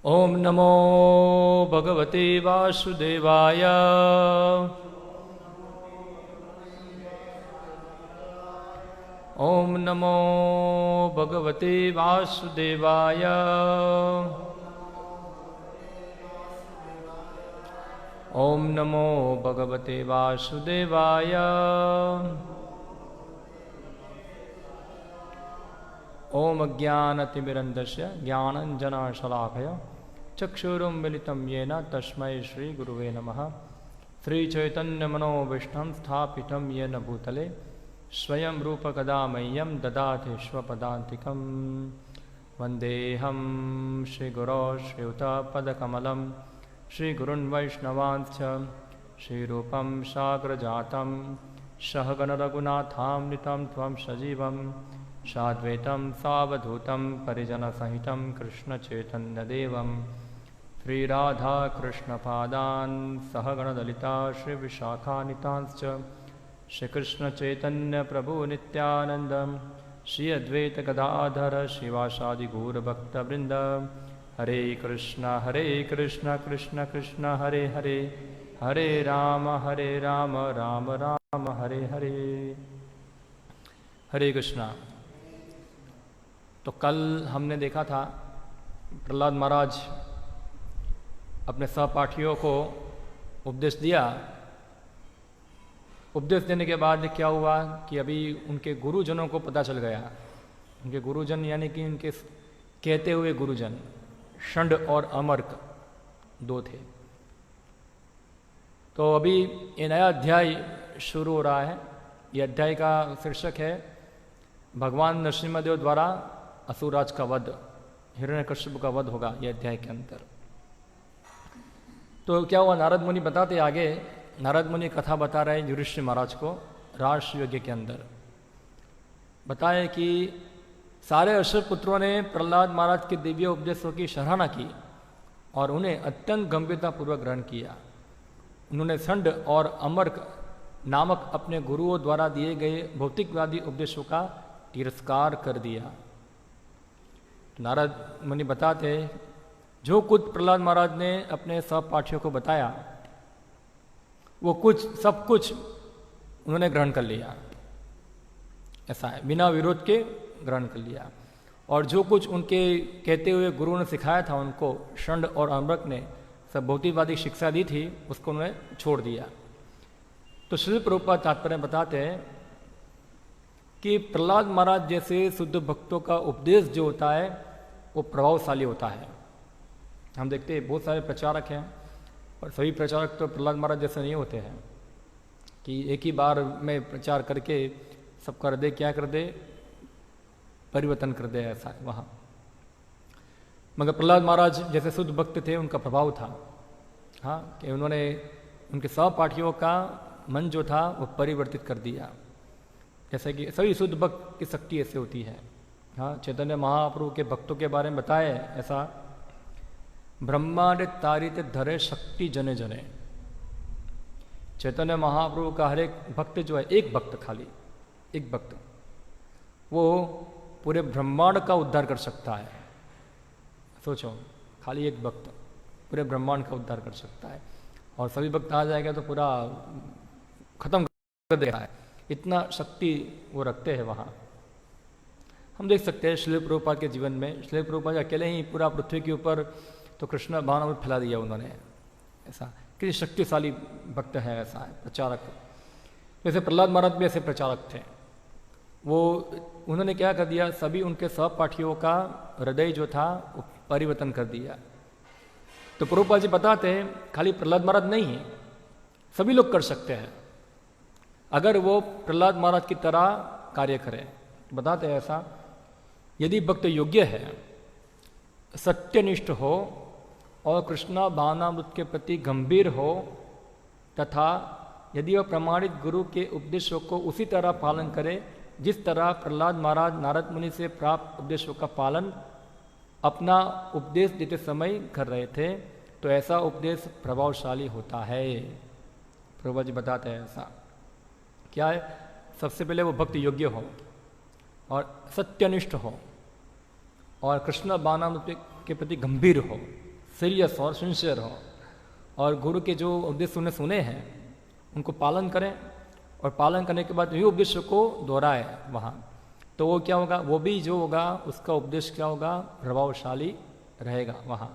ओम नमो भगवते वासुदेवाय। ओम नमो भगवते वासुदेवाय। ओम नमो भगवते वासुदेवाय। ओम अज्ञानतिमिरन्धस्य ज्ञानञ्जनशलाकया चक्षुरुन्मिलितं येन तस्मै श्रीगुरुवे नमः। श्रीचैतन्यमनोभीष्टं स्थापितं येन भूतले स्वयं रूपकदा मह्यं ददाति स्वपदान्तिकं। वन्देऽहं श्रीगुरो श्रीयुतपदकमलं श्रीगुरुन् वैष्णवांश्च श्रीरूपं साग्रजातं सहगणरघुनाथान्वितं त्वं सजीवं साद्वैतं सावधूतं परिजनसहितं कृष्णचैतन्यदेवं श्रीराधाकृष्णपादान् सहगणललिता श्रीविशाखान्वितांश्च श्रीकृष्णचैतन्यप्रभुनित्यानन्दं श्री अद्वैतगदाधर श्रीवासादिगौरभक्तवृन्द। हरे कृष्ण कृष्ण कृष्ण हरे हरे, हरे राम राम राम हरे हरे। हरे कृष्णा। तो कल हमने देखा था प्रहलाद महाराज अपने सहपाठियों को उपदेश दिया। उपदेश देने के बाद क्या हुआ कि अभी उनके गुरुजनों को पता चल गया। उनके गुरुजन यानी कि उनके कहते हुए गुरुजन षंड और अमर्क दो थे। तो अभी ये नया अध्याय शुरू हो रहा है। ये अध्याय का शीर्षक है भगवान नरसिम्हदेव द्वारा असुरराज का वध, हिरण्यकश्यप का वध होगा ये अध्याय के अंदर। तो क्या हुआ, नारद मुनि बताते आगे, नारद मुनि कथा बता रहे हैं युधिष्ठिर महाराज को राष्ट्र यज्ञ के अंदर। बताए कि सारे असुर पुत्रों ने प्रहलाद महाराज के दिव्य उपदेशों की सराहना की और उन्हें अत्यंत गंभीरतापूर्वक ग्रहण किया। उन्होंने षंड और अमर्क नामक अपने गुरुओं द्वारा दिए गए भौतिकवादी उपदेशों का तिरस्कार कर दिया। नारद मुनि बताते जो कुछ प्रहलाद महाराज ने अपने सहपाठियों को बताया वो सब कुछ उन्होंने ग्रहण कर लिया। ऐसा है, बिना विरोध के ग्रहण कर लिया। और जो कुछ उनके कहते हुए गुरु ने सिखाया था उनको, षंड और अमर्क ने सब भौतिकवादी शिक्षा दी थी, उसको उन्होंने छोड़ दिया। तो श्री प्रभुपाद तात्पर्य बताते हैं कि प्रहलाद महाराज जैसे शुद्ध भक्तों का उपदेश जो होता है वो प्रभावशाली होता है। हम देखते हैं बहुत सारे प्रचारक हैं और सभी प्रचारक तो प्रहलाद महाराज जैसे नहीं होते हैं कि एक ही बार में प्रचार करके सब कर दे, क्या कर दे, परिवर्तन कर दे, ऐसा है वहाँ। मगर प्रहलाद महाराज जैसे शुद्ध भक्त थे, उनका प्रभाव था। हाँ, कि उन्होंने उनके सहपाठियों का मन जो था वो परिवर्तित कर दिया। जैसे कि सभी शुद्ध भक्त की शक्ति ऐसे होती है। हाँ, चैतन्य महाप्रभु के भक्तों के बारे में बताए ऐसा, ब्रह्मांड तारित धरे शक्ति जने जने। चैतन्य महाप्रभु का हर एक भक्त जो है, एक भक्त, खाली एक भक्त, वो पूरे ब्रह्मांड का उद्धार कर सकता है। सोचो, खाली एक भक्त पूरे ब्रह्मांड का उद्धार कर सकता है। और सभी भक्त आ जाएगा तो पूरा खत्म कर देगा है, इतना शक्ति वो रखते हैं वहाँ। हम देख सकते हैं श्रील प्रभुपाद के जीवन में, श्रील प्रभुपाद अकेले ही पूरा पृथ्वी के ऊपर तो कृष्ण भावनामृत फैला दिया उन्होंने। ऐसा किसी शक्तिशाली भक्त है, ऐसा है प्रचारक। जैसे प्रहलाद महाराज भी ऐसे प्रचारक थे। वो उन्होंने क्या कर दिया, सभी उनके सहपाठियों का हृदय जो था वो परिवर्तन कर दिया। तो प्रभुपाद जी बताते हैं खाली प्रहलाद महाराज नहीं, सभी लोग कर सकते हैं अगर वो प्रहलाद महाराज की तरह कार्य करें। बताते हैं ऐसा, यदि भक्त योग्य है, सत्यनिष्ठ हो और कृष्णा भावनामृत के प्रति गंभीर हो, तथा यदि वह प्रमाणित गुरु के उपदेशों को उसी तरह पालन करे जिस तरह प्रहलाद महाराज नारद मुनि से प्राप्त उपदेशों का पालन अपना उपदेश देते समय कर रहे थे, तो ऐसा उपदेश प्रभावशाली होता है। प्रभु जी बताते हैं ऐसा क्या है, सबसे पहले वो भक्ति योग्य हो और सत्यनिष्ठ हो और कृष्ण भावनामृत के प्रति गंभीर हो। सीरियस हो, सिंसियर हो, और गुरु के जो उपदेश उन्हें सुने हैं उनको पालन करें, और पालन करने के बाद ये उपदेश को दोहराए वहाँ, तो वो क्या होगा, वो भी जो होगा उसका उपदेश क्या होगा, प्रभावशाली रहेगा वहाँ।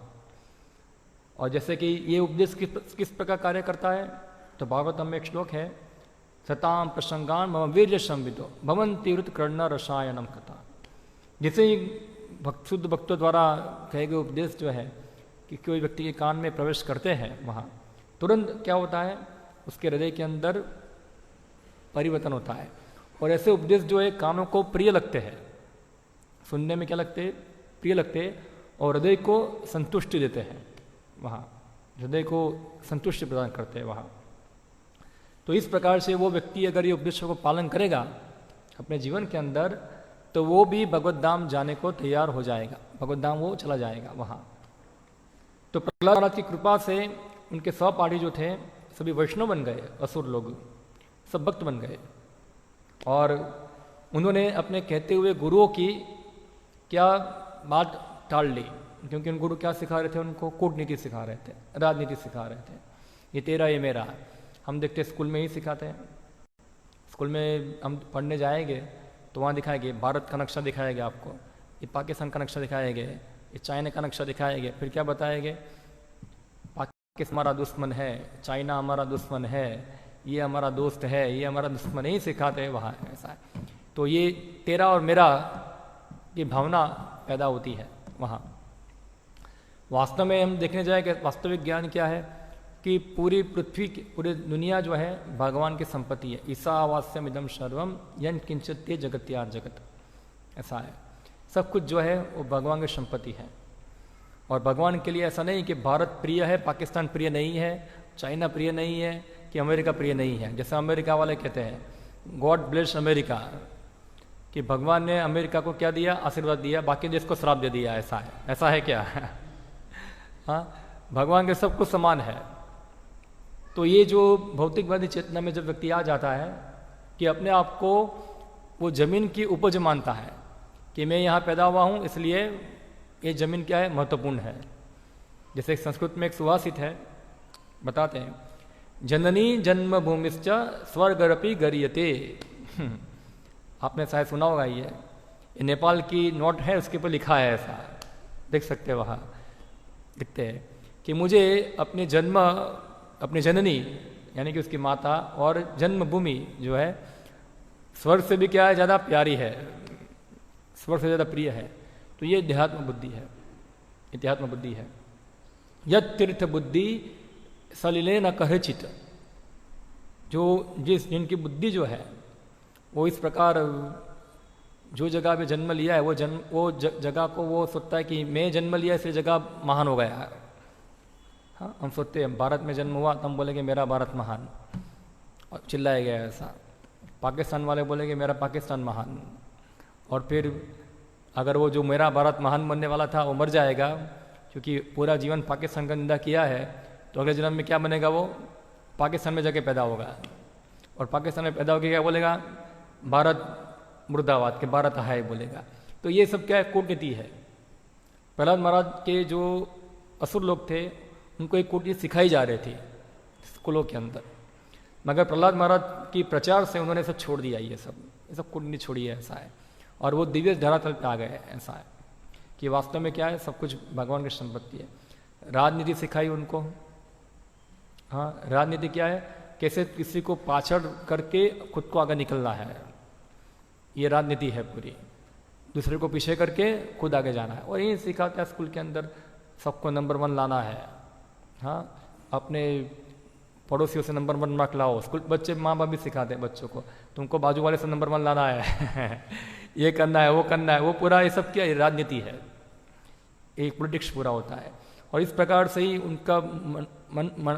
और जैसे कि ये उपदेश किस प्रकार कार्य करता है, तो भागवतम में एक श्लोक है, सताम प्रसंगान मम वीर्य संविदो भवन्ति ऋत कर्ण रसायनम कथा। जैसे ही शुद्ध भक्तों द्वारा कहे गए उपदेश जो है कि कोई व्यक्ति के कान में प्रवेश करते हैं, वहाँ तुरंत क्या होता है, उसके हृदय के अंदर परिवर्तन होता है। और ऐसे उपदेश जो है कानों को प्रिय लगते हैं, सुनने में क्या लगते हैं, प्रिय लगते हैं, और हृदय को संतुष्टि देते हैं वहाँ, हृदय को संतुष्टि प्रदान करते हैं वहाँ। तो इस प्रकार से वो व्यक्ति अगर ये उपदेशों को पालन करेगा अपने जीवन के अंदर, तो वो भी भगवत धाम जाने को तैयार हो जाएगा, भगवत धाम वो चला जाएगा वहाँ। तो प्रहलाद महाराज की कृपा से उनके सहपाठी जो थे सभी वैष्णव बन गए, असुर लोग सब भक्त बन गए, और उन्होंने अपने कहते हुए गुरुओं की क्या बात टाल ली, क्योंकि उन गुरु क्या सिखा रहे थे, उनको कूटनीति सिखा रहे थे, राजनीति सिखा रहे थे, ये तेरा ये मेरा। हम देखते स्कूल में ही सिखाते हैं, स्कूल में हम पढ़ने जाएंगे तो वहाँ दिखाएंगे भारत का नक्शा दिखाएंगे आपको, ये पाकिस्तान का नक्शा दिखाएंगे, ये चाइना का नक्शा दिखाएंगे, फिर क्या बताएंगे, पाकिस्तान हमारा दुश्मन है, चाइना हमारा दुश्मन है, ये हमारा दोस्त है, ये हमारा दुश्मन ही सिखाते हैं वहाँ, ऐसा है। तो ये तेरा और मेरा की भावना पैदा होती है वहाँ। वास्तव में हम देखने जाए कि वास्तविक ज्ञान क्या है कि पूरी पृथ्वी की पूरी दुनिया जो है भगवान की संपत्ति है। ईसावास्यम इदम सर्वम यन किंचित ते जगत्यार जगत, ऐसा है। सब कुछ जो है वो भगवान की संपत्ति है, और भगवान के लिए ऐसा नहीं कि भारत प्रिय है, पाकिस्तान प्रिय नहीं है, चाइना प्रिय नहीं है, कि अमेरिका प्रिय नहीं है। जैसे अमेरिका वाले कहते हैं गॉड ब्लेस अमेरिका, कि भगवान ने अमेरिका को क्या दिया, आशीर्वाद दिया, बाकी देश को श्राप दे दिया, ऐसा है। ऐसा है क्या? हाँ, भगवान के सब कुछ समान है। तो ये जो भौतिकवादी चेतना में जब व्यक्ति आ जाता है कि अपने आप को वो जमीन की उपज मानता है कि मैं यहाँ पैदा हुआ हूँ, इसलिए ये जमीन क्या है, महत्वपूर्ण है। जैसे संस्कृत में एक सुभाषित है, बताते हैं, जननी जन्मभूमिश्च स्वर्गरपि गरीयते। आपने शायद सुना होगा, ये नेपाल की नोट है, उसके ऊपर लिखा है, ऐसा देख सकते हैं, वहाँ लिखते हैं कि मुझे अपने जन्म, अपनी जननी यानी कि उसकी माता और जन्मभूमि जो है स्वर्ग से भी क्या है, ज़्यादा प्यारी है, स्वर्ग से ज़्यादा प्रिय है। तो ये अध्यात्म बुद्धि है, अध्यात्म बुद्धि है। यद तीर्थ बुद्धि सलिले न कहचित, जो जिनकी बुद्धि जो है वो इस प्रकार जो जगह पे जन्म लिया है वो जगह को वो सोचता है कि मैं जन्म लिया इस जगह महान हो गया है। हाँ, हम सोचते हैं भारत में जन्म हुआ तो हम बोलेंगे मेरा भारत महान, और चिल्लाया गया ऐसा। पाकिस्तान वाले बोलेंगे मेरा पाकिस्तान महान, और फिर अगर वो जो मेरा भारत महान बनने वाला था वो मर जाएगा, क्योंकि पूरा जीवन पाकिस्तान का निंदा किया है, तो अगले जन्म में क्या बनेगा, वो पाकिस्तान में जाके पैदा होगा, और पाकिस्तान में पैदा होकर क्या बोलेगा, भारत मुर्दाबाद के भारत हाय बोलेगा। तो ये सब क्या है, कूटनीति है। प्रहलाद महाराज के जो असुर लोग थे उनको एक कूटनीति सिखाई जा रही थी स्कूलों के अंदर, मगर प्रहलाद महाराज की प्रचार से उन्होंने सब छोड़ दिया, ये सब कूटनीति छोड़ी है, ऐसा है। और वो दिव्य धरातल पे आ गए, ऐसा है कि वास्तव में क्या है, सब कुछ भगवान की संपत्ति है। राजनीति सिखाई उनको। हाँ, राजनीति क्या है, कैसे किसी को पाछड़ करके खुद को आगे निकलना है, ये राजनीति है पूरी, दूसरे को पीछे करके खुद आगे जाना है। और यही सिखाते हैं स्कूल के अंदर, सबको नंबर 1 लाना है। हाँ, अपने पड़ोसियों से नंबर 1 मार्क लाओ। स्कूल बच्चे, माँ बाप भी सिखाते हैं बच्चों को, तुमको बाजू वाले से नंबर 1 लाना है ये करना है, वो करना है, वो पूरा ये सब क्या है, राजनीति है, एक पॉलिटिक्स पूरा होता है। और इस प्रकार से ही उनका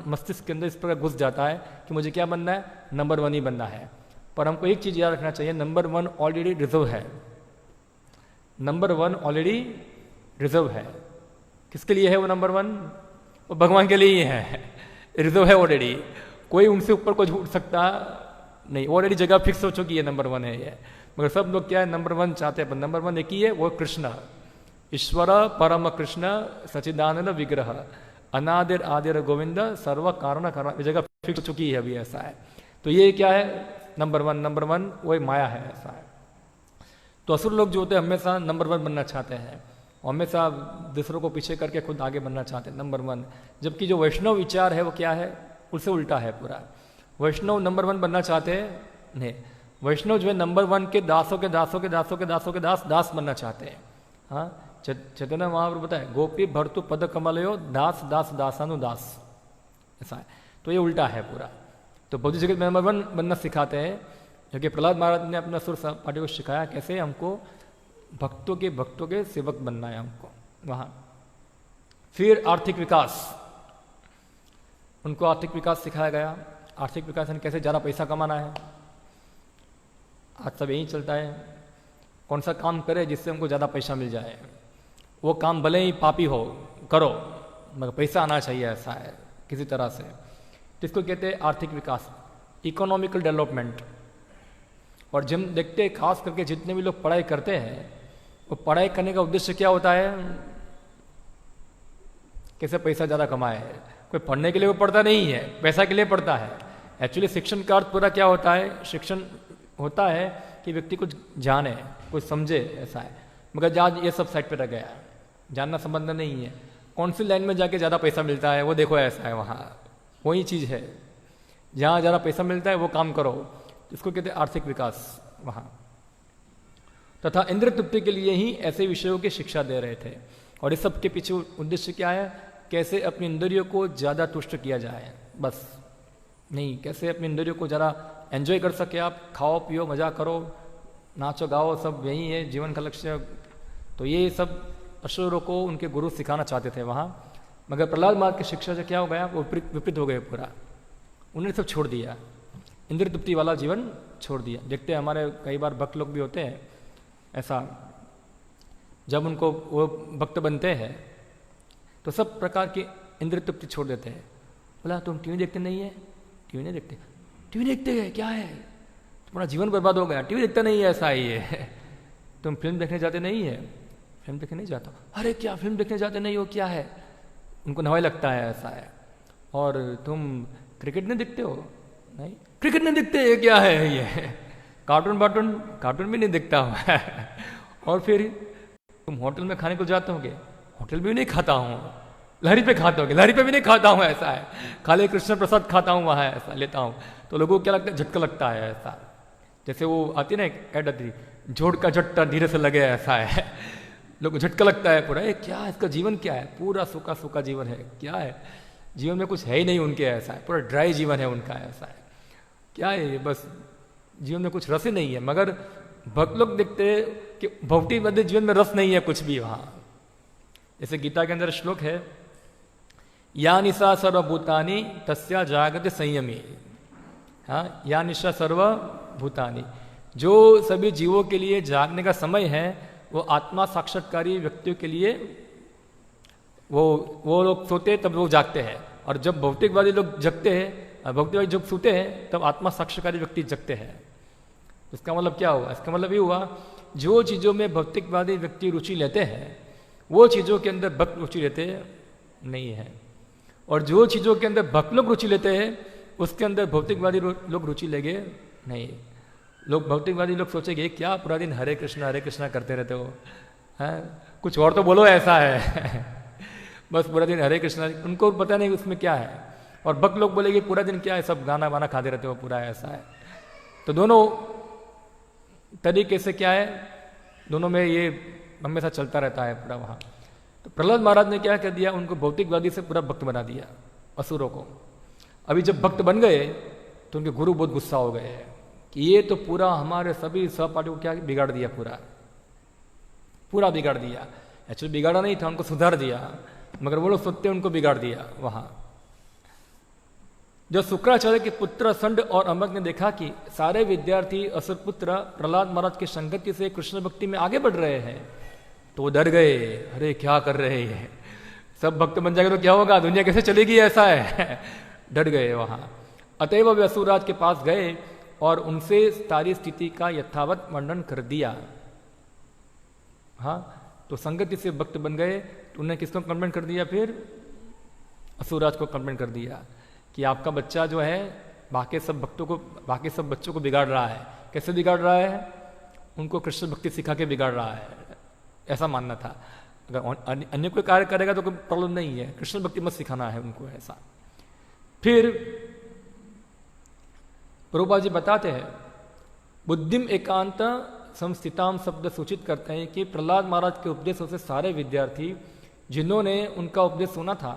मस्तिष्क के अंदर इस प्रकार घुस जाता है कि मुझे क्या बनना है, नंबर 1 ही बनना है। पर हमको एक चीज़ याद रखना चाहिए, नंबर 1 ऑलरेडी रिजर्व है, नंबर 1 ऑलरेडी रिजर्व है। किसके लिए है वो नंबर 1? वो भगवान के लिए ही है, रिजर्व है ऑलरेडी, कोई उनसे ऊपर कुछ उठ सकता नहीं, ऑलरेडी जगह फिक्स हो चुकी है, नंबर 1 है ये। मगर सब लोग क्या है, नंबर 1 चाहते हैं, पर नंबर 1 एक ही है, वो कृष्ण। ईश्वर परम कृष्ण सचिदानंद विग्रह अनादिर आदिर गोविंद सर्व कारण कारण, ये जगह फिक्स चुकी है अभी, ऐसा है। तो ये क्या है, नंबर वन वही माया है, ऐसा है। तो असुर लोग जो होते हैं हमेशा नंबर 1 बनना चाहते हैं, और हमेशा दूसरों को पीछे करके खुद आगे बनना चाहते हैं, नंबर 1। जबकि जो वैष्णव विचार है वो क्या है, उससे उल्टा है पूरा। वैष्णव नंबर 1 बनना चाहते हैं नहीं, वैष्णव जो है नंबर 1 के दासों के दासों के दासों के दासों के दास बनना चाहते हैं। हाँ, चैतन्य महाप्रभु बताए, गोपी भर्तु पद कमलयो दास दास दासानुदास, ऐसा है। तो ये उल्टा है पूरा। तो बौद्ध जगत में नंबर 1 बनना सिखाते हैं, क्योंकि प्रहलाद महाराज ने अपना सुर पार्टी को सिखाया कैसे हमको भक्तों के सेवक बनना है हमको वहाँ। फिर आर्थिक विकास, उनको आर्थिक विकास सिखाया गया। आर्थिक विकास यानी कैसे ज़्यादा पैसा कमाना है। आज सब यही चलता है, कौन सा काम करे जिससे हमको ज़्यादा पैसा मिल जाए, वो काम भले ही पापी हो करो मगर पैसा आना चाहिए, ऐसा है किसी तरह से। तो इसको कहते हैं आर्थिक विकास, इकोनॉमिकल डेवलपमेंट। और जब देखते हैं खास करके जितने भी लोग पढ़ाई करते हैं, वो पढ़ाई करने का उद्देश्य क्या होता है, कैसे पैसा ज़्यादा कमाए। कोई पढ़ने के लिए वो पढ़ता नहीं है, पैसा के लिए पढ़ता है। एक्चुअली शिक्षण का अर्थ पूरा क्या होता है, शिक्षण होता है कि व्यक्ति कुछ जाने, कुछ समझे, ऐसा है। मगर आज ये सब साइड पे रह गया, जानना संबंध नहीं है। कौन सी लाइन में जाके ज़्यादा पैसा मिलता है वो देखो, ऐसा है वहाँ। वही चीज़ है, जहाँ ज़्यादा पैसा मिलता है वो काम करो, इसको कहते हैं आर्थिक विकास वहाँ। तथा इंद्र तृप्ति के लिए ही ऐसे विषयों की शिक्षा दे रहे थे। और इस सब के पीछे उद्देश्य क्या है, कैसे अपनी इंद्रियों को ज़्यादा तुष्ट किया जाए, बस नहीं, कैसे अपनी इंद्रियों को ज़रा एंजॉय कर सके आप, खाओ पियो मज़ा करो, नाचो गाओ, सब यही है जीवन का लक्ष्य। तो ये सब असुरों को उनके गुरु सिखाना चाहते थे वहाँ। मगर प्रहलाद महाराज की शिक्षा से क्या हो गया, वो विपरीत हो गए पूरा। उन्होंने सब छोड़ दिया, इंद्र तृप्ति वाला जीवन छोड़ दिया। देखते हैं हमारे कई बार भक्त लोग भी होते हैं ऐसा, जब उनको वो भक्त बनते हैं तो सब प्रकार की इंद्र तृप्ति छोड़ देते हैं। बोला तुम टीवी देखते नहीं है, टीवी नहीं देखते, टीवी देखते हैं क्या है, तुम्हारा जीवन बर्बाद हो गया, टीवी देखता नहीं है, ऐसा ही है। तुम फिल्म देखने जाते नहीं है, फिल्म देखने नहीं जाता, अरे क्या फिल्म देखने जाते नहीं हो, क्या है, उनको नवाई लगता है, ऐसा है। और तुम क्रिकेट नहीं देखते हो, नहीं क्रिकेट नहीं देखते, ये क्या है, ये कार्टून भी नहीं देखता हूँ। और फिर तुम होटल में खाने को जाते होगे, होटल भी नहीं खाता हूँ, लहरी पे खाते होगे, लहरी पे भी नहीं खाता हूँ, ऐसा है। खाली कृष्ण प्रसाद खाता हूँ वहाँ, ऐसा लेता हूँ। तो लोगों को क्या लगता है, झटका लगता है, ऐसा जैसे वो आती ना ऐड आती, जोड़ का झटका धीरे से लगे, ऐसा है। लोगों को झटका लगता है पूरा, ये क्या है, इसका जीवन क्या है, पूरा सूखा सूखा जीवन है, क्या है जीवन में, कुछ है ही नहीं उनके, ऐसा है, पूरा ड्राई जीवन है उनका, ऐसा है। क्या है, बस जीवन में कुछ रस ही नहीं है। मगर भक्त लोग देखते हैं कि भौतिकवादी जीवन में रस नहीं है कुछ भी वहाँ। जैसे गीता के अंदर श्लोक है, या निशा सर्वभूतानि तस्या जागृति संयमी। हाँ, या निशा सर्वभूतानि, जो सभी जीवों के लिए जागने का समय है, वो आत्मा साक्षात्कारी व्यक्तियों के लिए वो लोग सोते हैं तब वो जागते हैं, और जब भौतिकवादी लोग जगते हैं, भौतिकवादी जब सोते हैं तब आत्मा साक्षात्कारी व्यक्ति जगते हैं। इसका मतलब क्या हुआ, इसका मतलब ये हुआ जो चीज़ों में भौतिकवादी व्यक्ति रुचि लेते हैं वो चीज़ों के अंदर भक्त रुचि लेते नहीं है, और जो चीज़ों के अंदर भक्त लोग रुचि लेते हैं उसके अंदर भौतिकवादी लोग रुचि लेंगे नहीं। लोग भौतिकवादी लोग सोचेंगे क्या पूरा दिन हरे कृष्णा करते रहते हो, हैं कुछ और तो बोलो, ऐसा है। बस पूरा दिन हरे कृष्णा, उनको पता नहीं उसमें क्या है। और भक्त लोग बोलेंगे पूरा दिन क्या है, सब गाना वाना खाते रहते हो पूरा, ऐसा है। तो दोनों तरीके से क्या है, दोनों में ये हमेशा चलता रहता है पूरा वहाँ। तो प्रहलाद महाराज ने क्या कर दिया, उनको भौतिकवादी से पूरा भक्त बना दिया, असुरों को। अभी जब भक्त बन गए तो उनके गुरु बहुत गुस्सा हो गए कि ये तो पूरा हमारे सभी सहपाठियों को क्या बिगाड़ दिया, पूरा बिगाड़ दिया। एक्चुअली बिगाड़ा नहीं था, उनको सुधार दिया, मगर वो लोग सोचते उनको बिगाड़ दिया वहाँ। जब शुक्राचार्य के पुत्र संड और अमक ने देखा कि सारे विद्यार्थी असुर पुत्र प्रहलाद महाराज की संगति से कृष्ण भक्ति में आगे बढ़ रहे हैं, तो वो डर गए, अरे क्या कर रहे हैं, सब भक्त बन जाएगा तो क्या होगा, दुनिया कैसे चलेगी, ऐसा है। डर गए वहाँ। अतएव वे असुरराज के पास गए और उनसे सारी स्थिति का यथावत वर्णन कर दिया। हाँ, तो संगति से भक्त बन गए, तो उन्हें किसको कंप्लेंट कर दिया? फिर असुरराज को कंप्लेंट कर दिया कि आपका बच्चा जो है बाकी सब बच्चों को बिगाड़ रहा है। कैसे बिगाड़ रहा है? उनको कृष्ण भक्ति सिखा के बिगाड़ रहा है, ऐसा मानना था। अगर अन्य कोई कार्य करेगा तो कोई प्रॉब्लम नहीं है, कृष्ण भक्ति मत सिखाना है उनको, ऐसा। फिर प्रभुपाद जी बताते हैं, बुद्धिम एकांत संस्थिताम शब्द सूचित करते हैं कि प्रहलाद महाराज के उपदेशों से सारे विद्यार्थी जिन्होंने उनका उपदेश सुना था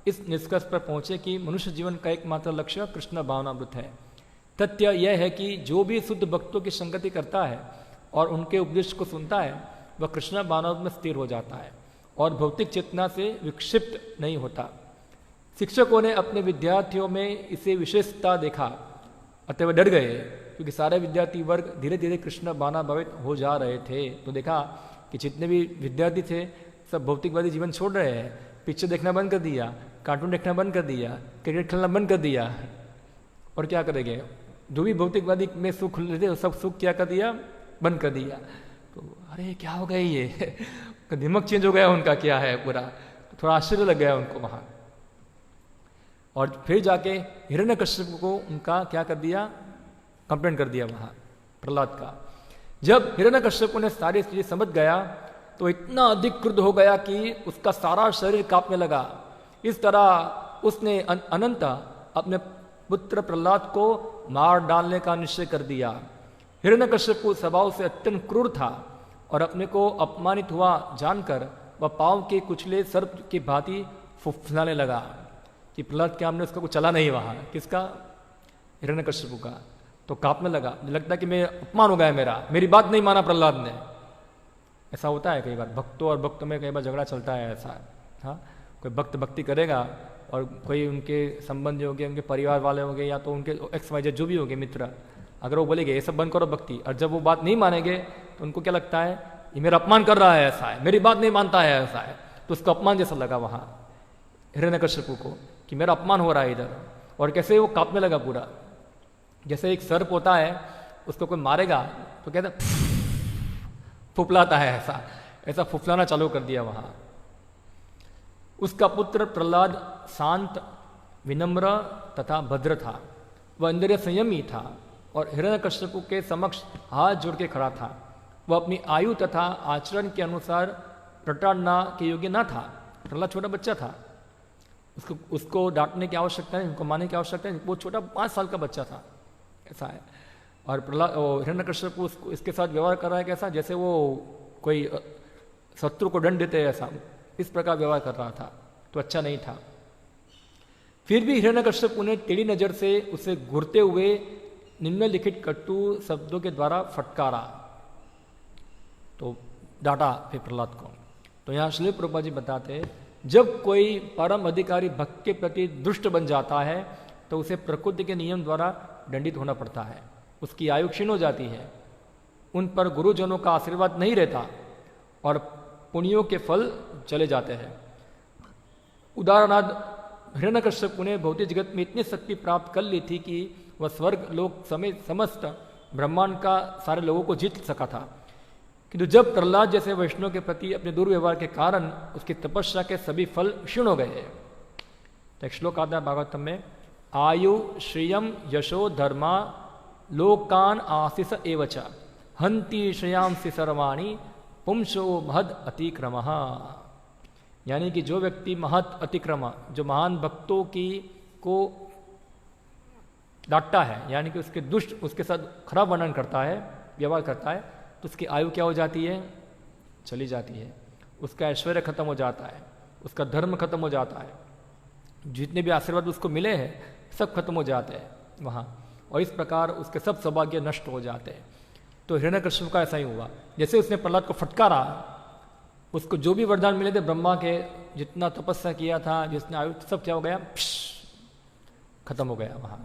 इस निष्कर्ष पर पहुंचे कि मनुष्य जीवन का एकमात्र लक्ष्य कृष्ण भावनामृत है। तथ्य यह है कि जो भी शुद्ध भक्तों की संगति करता है और उनके उपदेश को सुनता है वह कृष्ण भावनामृत में स्थिर हो जाता है और भौतिक चेतना से विक्षिप्त नहीं होता। शिक्षकों ने अपने विद्यार्थियों में इसे विशेषता देखा, अतः वे डर गए क्योंकि सारे विद्यार्थी वर्ग धीरे धीरे कृष्ण भावनाभावित हो जा रहे थे। तो देखा कि जितने भी विद्यार्थी थे सब भौतिकवादी जीवन छोड़ रहे हैं, पिक्चर देखना बंद कर दिया, कार्टून देखना बंद कर दिया, क्रिकेट खेलना बंद कर दिया, और क्या करेंगे? जो भी भौतिकवादी में सुख लेते थे सब सुख क्या कर दिया? बंद कर दिया। तो अरे क्या हो गया ये दिमाग चेंज हो गया उनका, क्या है पूरा, तो थोड़ा आश्चर्य लग गया उनको वहां। और फिर जाके हिरण्यकश्यप को उनका क्या कर दिया? कंप्लेंट कर दिया वहां प्रहलाद का। जब हिरण्यकश्यप ने सारी चीजें समझ गया तो इतना अधिक क्रुद्ध हो गया कि उसका सारा शरीर कांपने लगा। इस तरह उसने अनंत अपने पुत्र प्रहलाद को मार डालने का निश्चय कर दिया। हिरण्यकश्यप स्वभाव से अत्यंत क्रूर था और अपने को अपमानित हुआ जानकर वह पांव के कुचले सर्प की भांति फुफलाने लगा कि प्रहलाद के सामने उसका कुछ चला नहीं वहां। किसका? हिरण्यकश्यप का। तो कांपने लगा, लगता है कि मैं अपमान हो गया मेरी बात नहीं माना प्रहलाद ने। ऐसा होता है कई बार, भक्तों और भक्तों में कई बार झगड़ा चलता है ऐसा। हाँ, कोई भक्त भक्ति करेगा और कोई उनके संबंधी होंगे, उनके परिवार वाले होंगे या तो उनके XYZ जो भी होंगे मित्र, अगर वो बोलेंगे ये सब बंद करो भक्ति, और जब वो बात नहीं मानेंगे तो उनको क्या लगता है? ये मेरा अपमान कर रहा है, ऐसा है, मेरी बात नहीं मानता है, ऐसा है। तो उसको अपमान जैसा लगा वहां हिरण्यकश्यप को कि मेरा अपमान हो रहा है इधर। और कैसे वो कांपने लगा पूरा, जैसे एक सर्प होता है उसको कोई मारेगा तो कहता फुफलाता है, ऐसा फुफलाना चालू कर दिया वहां। उसका पुत्र प्रहलाद शांत, विनम्र तथा भद्र था। वह इंद्रिय संयमी था और हिरण्यकश्यप के समक्ष हाथ जोड़ के खड़ा था। वह अपनी आयु तथा आचरण के अनुसार प्रताड़ना के योग्य न था। प्रहलाद छोटा बच्चा था, उसको डांटने की आवश्यकता नहीं, उनको मारने की आवश्यकता नहीं, वो छोटा 5 साल का बच्चा था, ऐसा है। और प्रहलाद हिरण्यकश्यप उसको इसके साथ व्यवहार कर रहा है कैसा? जैसे वो कोई शत्रु को दंड देते हैं, ऐसा इस प्रकार व्यवहार कर रहा था, तो अच्छा नहीं था। फिर भी हिरण्यकश्यप उन्हें टेढ़ी नजर से उसे घूरते हुए निम्नलिखित कटु शब्दों के द्वारा फटकारा, तो डांटा फिर प्रहलाद को। तो यहाँ श्रील प्रभुपाद जी बताते, जब कोई परम अधिकारी भक्त के प्रति दुष्ट बन जाता है तो उसे प्रकृति के नियम द्वारा दंडित होना पड़ता है, उसकी आयु क्षीण हो जाती है, उन पर गुरुजनों का आशीर्वाद नहीं रहता और पुण्यों के फल चले जाते हैं। उदाहरणार्थ हिरण्यकश्यप ने भौतिक जगत में इतनी शक्ति प्राप्त कर ली थी कि वह स्वर्ग लोक समेत समस्त ब्रह्मांड का सारे लोगों को जीत सका था। किंतु जब प्रहलाद जैसे वैष्णव के प्रति अपने दुर्व्यवहार के कारण उसकी तपस्या के सभी फल क्षीण हो गए। तो एक श्लोक आता है भागवतम में, आयु श्रियम यशो धर्मा लोकान आशीष एवच हंति श्रेयांसि सर्वाणी पुंसो महद अतिक्रम। यानी कि जो व्यक्ति महत अतिक्रम, जो महान भक्तों की को डांटता है, यानी कि उसके दुष्ट उसके साथ खराब वर्णन करता है, व्यवहार करता है, तो उसकी आयु क्या हो जाती है? चली जाती है, उसका ऐश्वर्य खत्म हो जाता है, उसका धर्म खत्म हो जाता है, जितने भी आशीर्वाद उसको मिले हैं सब खत्म हो जाते हैं वहाँ, और इस प्रकार उसके सब सौभाग्य नष्ट हो जाते हैं। तो हिरण्यकश्यप का ऐसा ही हुआ, जैसे उसने प्रहलाद को फटकारा, उसको जो भी वरदान मिले थे ब्रह्मा के, जितना तपस्या किया था, जिसने आयु, सब क्या हो गया? खत्म हो गया वहां।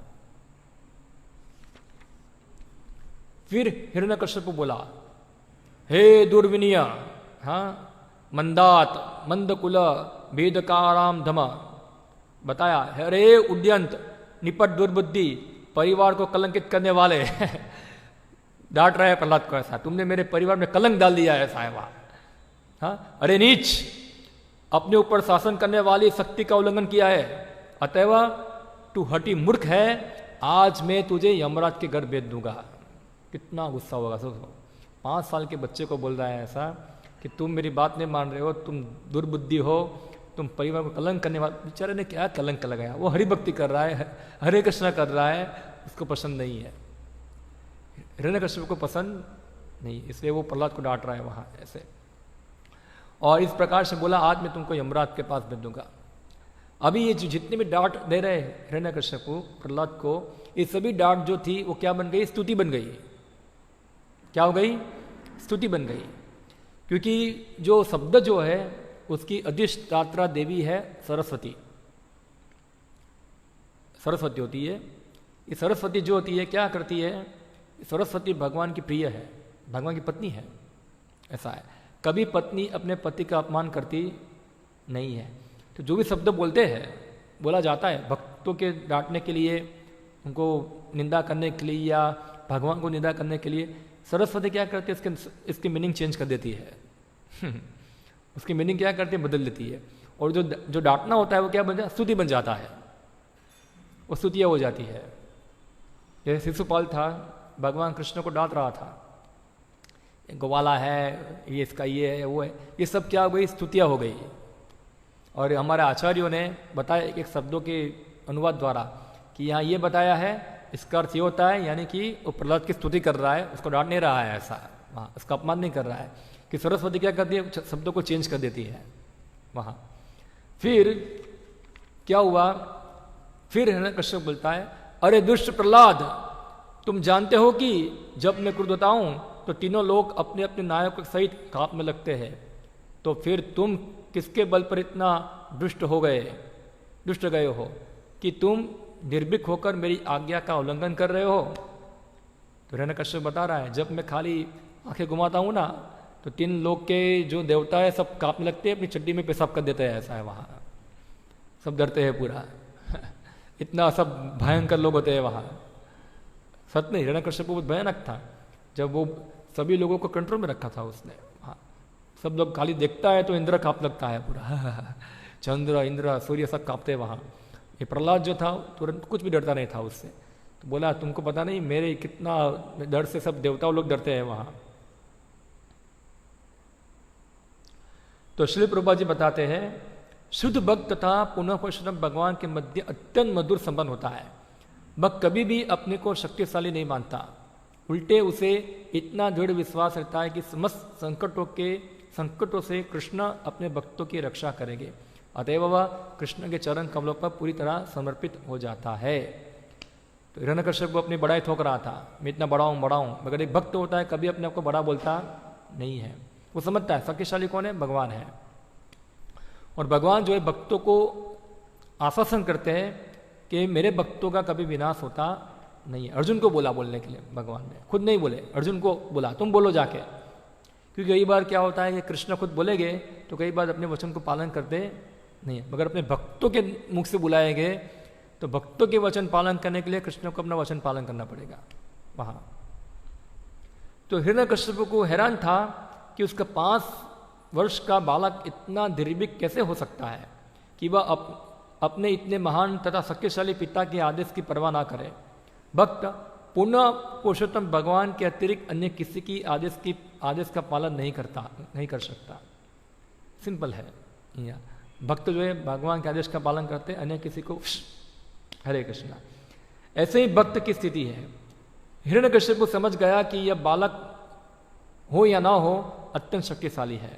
फिर हिरण्यकश्यप बोला, हे दुर्विनीय, हाँ, मंदात मंदकुल भेदकाराम धम, बताया, अरे उद्यंत निपट दुर्बुद्धि, परिवार को कलंकित करने वाले डांट रहे प्रहलाद को, ऐसा तुमने मेरे परिवार में कलंक डाल दिया, ऐसा है वहां। हाँ, अरे नीच, अपने ऊपर शासन करने वाली शक्ति का उल्लंघन किया है, अतएव तू हठी मूर्ख है, आज मैं तुझे यमराज के घर भेज दूंगा। कितना गुस्सा होगा सोचो, 5 साल के बच्चे को बोल रहा है ऐसा कि तुम मेरी बात नहीं मान रहे हो, तुम दुर्बुद्धि हो, तुम परिवार को कलंक करने वाले। बेचारे ने क्या कलंक लगाया, वो हरि भक्ति कर रहा है, हरे कृष्ण कर रहा है, उसको पसंद नहीं है, हिरण्यकश्यप को पसंद नहीं, इसलिए वो प्रहलाद को डांट रहा है वहां ऐसे। और इस प्रकार से बोला आज मैं तुमको यमराज के पास भेज दूंगा। अभी ये जितने भी डांट दे रहे हिरण्यकश्यप को, प्रहलाद को, ये सभी डांट जो थी वो क्या बन गई, स्तुति बन गई। क्या हो गई, स्तुति बन गई, क्योंकि जो शब्द जो है उसकी अधिष्ठात्रा देवी है सरस्वती। सरस्वती होती है, ये सरस्वती जो होती है क्या करती है, सरस्वती भगवान की प्रिय है, भगवान की पत्नी है, ऐसा है। कभी पत्नी अपने पति का अपमान करती नहीं है। तो जो भी शब्द बोलते हैं, बोला जाता है भक्तों के डांटने के लिए, उनको निंदा करने के लिए या भगवान को निंदा करने के लिए, सरस्वती क्या करती है, इसकी मीनिंग चेंज कर देती है उसकी मीनिंग क्या करती है, बदल देती है। और जो डांटना होता है वो क्या बन जाता है, स्तुति बन जाता है, वो स्तुतियाँ हो जाती है। जैसे शिशुपाल था, भगवान कृष्ण को डांट रहा था, ग्वाला है, ये इसका ये है वो है, ये सब क्या हो गई, स्तुतियाँ हो गई। और हमारे आचार्यों ने बताया एक शब्दों के अनुवाद द्वारा कि यहाँ ये बताया है, इसका अर्थ ये होता है, यानी कि वो प्रहलाद की स्तुति कर रहा है, उसको डांट नहीं रहा है ऐसा, वहाँ उसका अपमान नहीं कर रहा है, कि सरस्वती क्या करती है, शब्दों को चेंज कर देती है वहाँ। फिर क्या हुआ, फिर हिरण्यकश्यप बोलता है, अरे दुष्ट प्रहलाद, तुम जानते हो कि जब मैं क्रुद्ध होता हूं तो तीनों लोग अपने अपने नायक सहित कांपने लगते हैं, तो फिर तुम किसके बल पर इतना दुष्ट गए हो कि तुम निर्भीक होकर मेरी आज्ञा का उल्लंघन कर रहे हो। तो हिरण्यकश्यप बता रहा है, जब मैं खाली आंखें घुमाता हूं ना, तो 3 लोग के जो देवता है सब कांपने लगते हैं, अपनी चड्डी में पेशाब कर देते हैं, ऐसा है वहां, सब डरते हैं पूरा इतना सब भयंकर लोग होते हैं वहां। सत्य नहीं, हिरण्यकश्यप बहुत भयानक था, जब वो सभी लोगों को कंट्रोल में रखा था उसने। हाँ, सब लोग खाली देखता है तो इंद्र कांप लगता है पूरा चंद्र इंद्र सूर्य सब कांपते वहां। ये प्रहलाद जो था तुरंत कुछ भी डरता नहीं था उससे, तो बोला तुमको पता नहीं मेरे कितना डर से सब देवताओं लोग डरते हैं वहां। तो श्री प्रभुपाद जी बताते हैं, शुद्ध भक्त तथा पुनः वैष्णव भगवान के मध्य अत्यंत मधुर संबंध होता है। भक्त कभी भी अपने को शक्तिशाली नहीं मानता, उल्टे उसे इतना दृढ़ विश्वास रहता है कि समस्त संकटों से कृष्ण अपने भक्तों की रक्षा करेंगे, अतएव वह कृष्ण के चरण कमलों पर पूरी तरह समर्पित हो जाता है। तो हिरण्यकश्यप को अपनी बड़ाई ठोक रहा था, मैं इतना बड़ा हूं, मगर एक भक्त होता है कभी अपने आप को बड़ा बोलता नहीं है, वो समझता है शक्तिशाली कौन है, भगवान है। और भगवान जो है भक्तों को आश्वासन करते हैं कि मेरे भक्तों का कभी विनाश होता नहीं है। अर्जुन को बोला बोलने के लिए भगवान ने, खुद नहीं बोले, अर्जुन को बोला तुम बोलो जाके, क्योंकि कई बार क्या होता है कि कृष्ण खुद बोलेंगे तो कई बार अपने वचन को पालन करते नहीं है, मगर अपने भक्तों के मुख से बुलाएंगे तो भक्तों के वचन पालन करने के लिए कृष्ण को अपना वचन पालन करना पड़ेगा वहां। तो हिरण्यकश्यप को हैरान था कि उसका 5 वर्ष का बालक इतना निर्भीक कैसे हो सकता है कि वह अपने इतने महान तथा शक्तिशाली पिता के आदेश की परवाह ना करे। भक्त पुनः पुरुषोत्तम भगवान के अतिरिक्त अन्य किसी की आदेश का पालन नहीं कर सकता। सिंपल है, भक्त जो है भगवान के आदेश का पालन करते, अन्य किसी को हरे कृष्णा। ऐसे ही भक्त की स्थिति है। हिरण्यकश्यप को समझ गया कि यह बालक हो या ना हो अत्यंत शक्तिशाली है,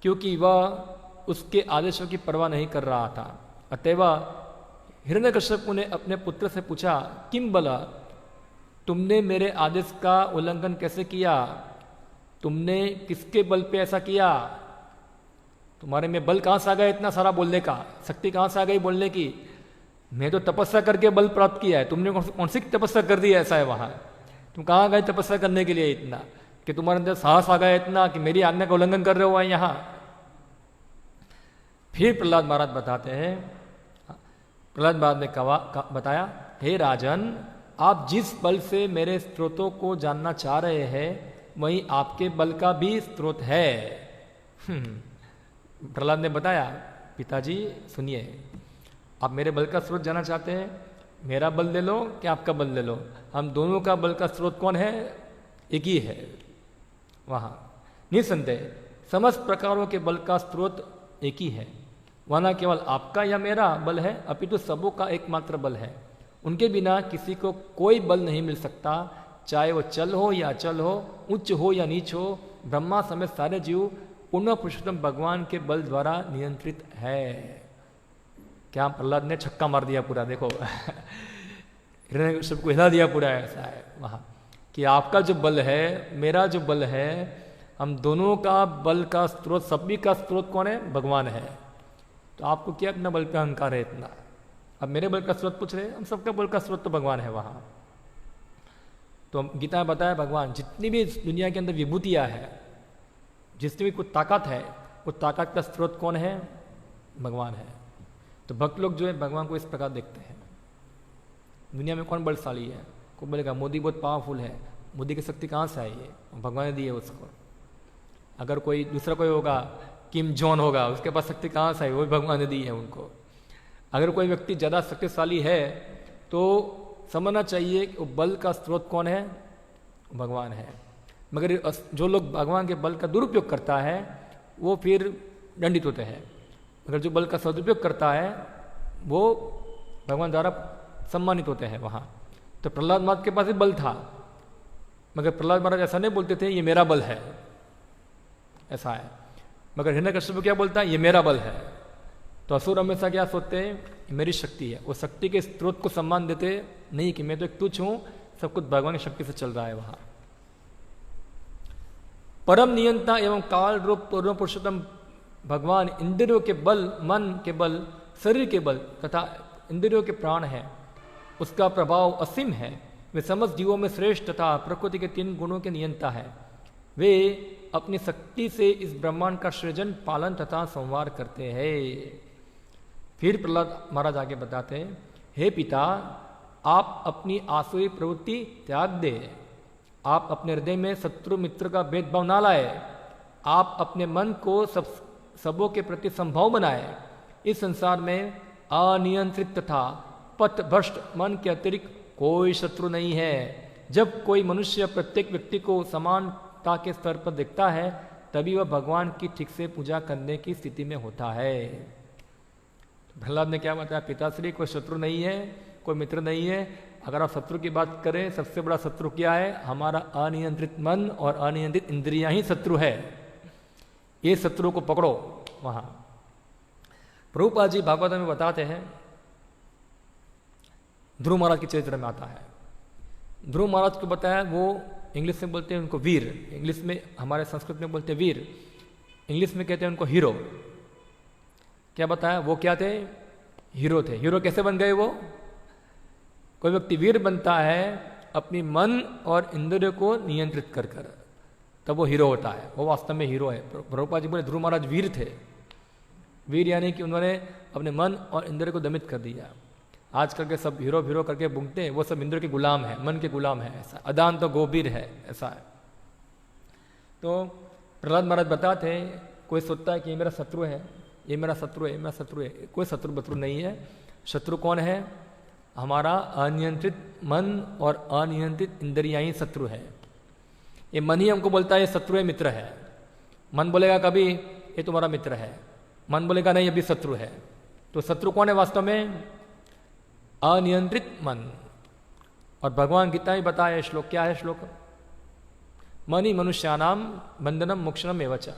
क्योंकि वह उसके आदेशों की परवाह नहीं कर रहा था। अतएव हिरण्यकश्यप ने अपने पुत्र से पूछा, किम बला, तुमने मेरे आदेश का उल्लंघन कैसे किया, तुमने किसके बल पे ऐसा किया, तुम्हारे में बल कहां से आ गया इतना सारा बोलने का, शक्ति कहां से आ गई बोलने की, मैं तो तपस्या करके बल प्राप्त किया है, तुमने कौन सी तपस्या कर दी है, ऐसा है वहां, तुम कहां गए तपस्या करने के लिए इतना कि तुम्हारे अंदर साहस आ गया इतना कि मेरी आज्ञा का उल्लंघन कर रहे हो यहां। फिर प्रहलाद महाराज बताते हैं, प्रहलाद महाराज ने बताया, हे राजन, आप जिस बल से मेरे स्त्रोतों को जानना चाह रहे हैं वही आपके बल का भी स्त्रोत है। प्रहलाद ने बताया, पिताजी सुनिए, आप मेरे बल का स्रोत जानना चाहते हैं, मेरा बल ले लो कि आपका बल ले लो, हम दोनों का बल का स्रोत कौन है? एक ही है। वहाँ निसंदेह समस्त प्रकारों के बल का स्रोत एक ही है। वह न केवल आपका या मेरा बल है, अपितु सबों का एकमात्र बल है। उनके बिना किसी को कोई बल नहीं मिल सकता, चाहे वो चल हो या अचल हो, उच्च हो या नीच हो। ब्रह्मा समेत सारे जीव पूर्ण पुरुषोत्तम भगवान के बल द्वारा नियंत्रित है। क्या प्रहलाद ने छक्का मार दिया पूरा, देखो हिरण्यकश्यप को हिला दिया पूरा। ऐसा है वहाँ कि आपका जो बल है, मेरा जो बल है, हम दोनों का बल का स्रोत, सभी का स्रोत कौन है? भगवान है। तो आपको क्या अपना बल पे अहंकार है इतना? अब मेरे बल का स्रोत पूछ रहे, हम सबका बल का स्रोत तो भगवान है वहाँ। तो गीता में बताया भगवान जितनी भी दुनिया के अंदर विभूतियाँ है, जिसमें भी कुछ ताकत है, वो ताकत का स्रोत कौन है? भगवान है। तो भक्त लोग जो है भगवान को इस प्रकार देखते हैं। दुनिया में कौन बलशाली है? कोई बोलेगा मोदी बहुत पावरफुल है, मोदी की शक्ति कहाँ से आई है? भगवान ने दी है उसको। अगर कोई दूसरा कोई होगा, किम जॉन होगा, उसके पास शक्ति कहाँ से आई? वो भी भगवान ने दी है उनको। अगर कोई व्यक्ति ज़्यादा शक्तिशाली है तो समझना चाहिए कि वो बल का स्रोत कौन है? भगवान है। मगर जो लोग भगवान के बल का दुरुपयोग करता है वो फिर दंडित होते हैं। मगर जो बल का सदुपयोग करता है वो भगवान द्वारा सम्मानित होते हैं वहाँ। तो प्रहलाद महाराज के पास भी बल था, मगर प्रहलाद महाराज ऐसा नहीं बोलते थे ये मेरा बल है, ऐसा है। मगर हिरण्यकश्यप क्या बोलता है? ये मेरा बल है। तो असुर हमेशा क्या सोचते हैं? मेरी शक्ति है। वो शक्ति के स्रोत को सम्मान देते नहीं कि मैं तो एक तुच्छ हूं, सब कुछ भगवान की शक्ति से चल रहा है वहां। परम नियंता एवं काल रूप पूर्ण पुरुषोत्तम भगवान इंद्रियों के बल, मन के बल, शरीर के बल तथा इंद्रियों के प्राण है, उसका प्रभाव असीम है। वे समस्त जीवों में श्रेष्ठ तथा प्रकृति के 3 गुणों के नियंता है। वे अपनी शक्ति से इस ब्रह्मांड का सृजन, पालन तथा संवार करते हैं। फिर प्रहलाद महाराज आगे बताते हैं, हे पिता, आप अपनी आसुरी प्रवृत्ति त्याग दे। आप अपने हृदय में शत्रु मित्र का भेदभाव ना लाए। आप अपने मन को सबों के प्रति संभव बनाए। इस संसार में अनियंत्रित तथा पथभ्रष्ट मन के अतिरिक्त कोई शत्रु नहीं है। जब कोई मनुष्य प्रत्येक व्यक्ति को समानता के स्तर पर देखता है, तभी वह भगवान की ठीक से पूजा करने की स्थिति में होता है। प्रहलाद ने क्या बताया? पिताश्री, कोई शत्रु नहीं है, कोई मित्र नहीं है। अगर आप शत्रु की बात करें, सबसे बड़ा शत्रु क्या है? हमारा अनियंत्रित मन और अनियंत्रित इंद्रियां ही शत्रु है। ये शत्रु को पकड़ो। वहां प्रभुपाद जी भागवत में बताते हैं, ध्रुव महाराज के चरित्र में आता है। ध्रुव महाराज को बताया, वो इंग्लिश में बोलते हैं उनको वीर, इंग्लिश में, हमारे संस्कृत में बोलते हैं वीर, इंग्लिश में कहते हैं उनको हीरो। क्या बताया? वो क्या थे? हीरो थे। हीरो कैसे बन गए वो? कोई व्यक्ति वीर बनता है अपनी मन और इंद्रियों को नियंत्रित कर कर, तब वो हीरो होता है। वो वास्तव में हीरो है। प्रभुपाद जी बोले ध्रुव महाराज वीर थे। वीर यानी कि उन्होंने अपने मन और इंद्रियों को दमित कर दिया। आजकल के सब हीरो हीरो करके बुंगते हैं, वो सब इंद्रियों के गुलाम है, मन के गुलाम है। ऐसा अदान तो गोबीर है, ऐसा है। तो प्रहलाद महाराज बताते हैं, कोई सोचता है कि ये मेरा शत्रु है, ये मेरा शत्रु है, ये मेरा शत्रु है। कोई शत्रु बत्रु नहीं है। शत्रु कौन है? हमारा अनियंत्रित मन और अनियंत्रित इंद्रियां ही शत्रु है। ये मन ही हमको बोलता है ये शत्रु है, मित्र है। मन बोलेगा कभी ये तुम्हारा मित्र है, मन बोलेगा नहीं अभी शत्रु है। तो शत्रु कौन है वास्तव में? अनियंत्रित मन। और भगवान गीता में बताया श्लोक, क्या है श्लोक? मनि मनुष्यानाम बंधनम मोक्षणम एवच।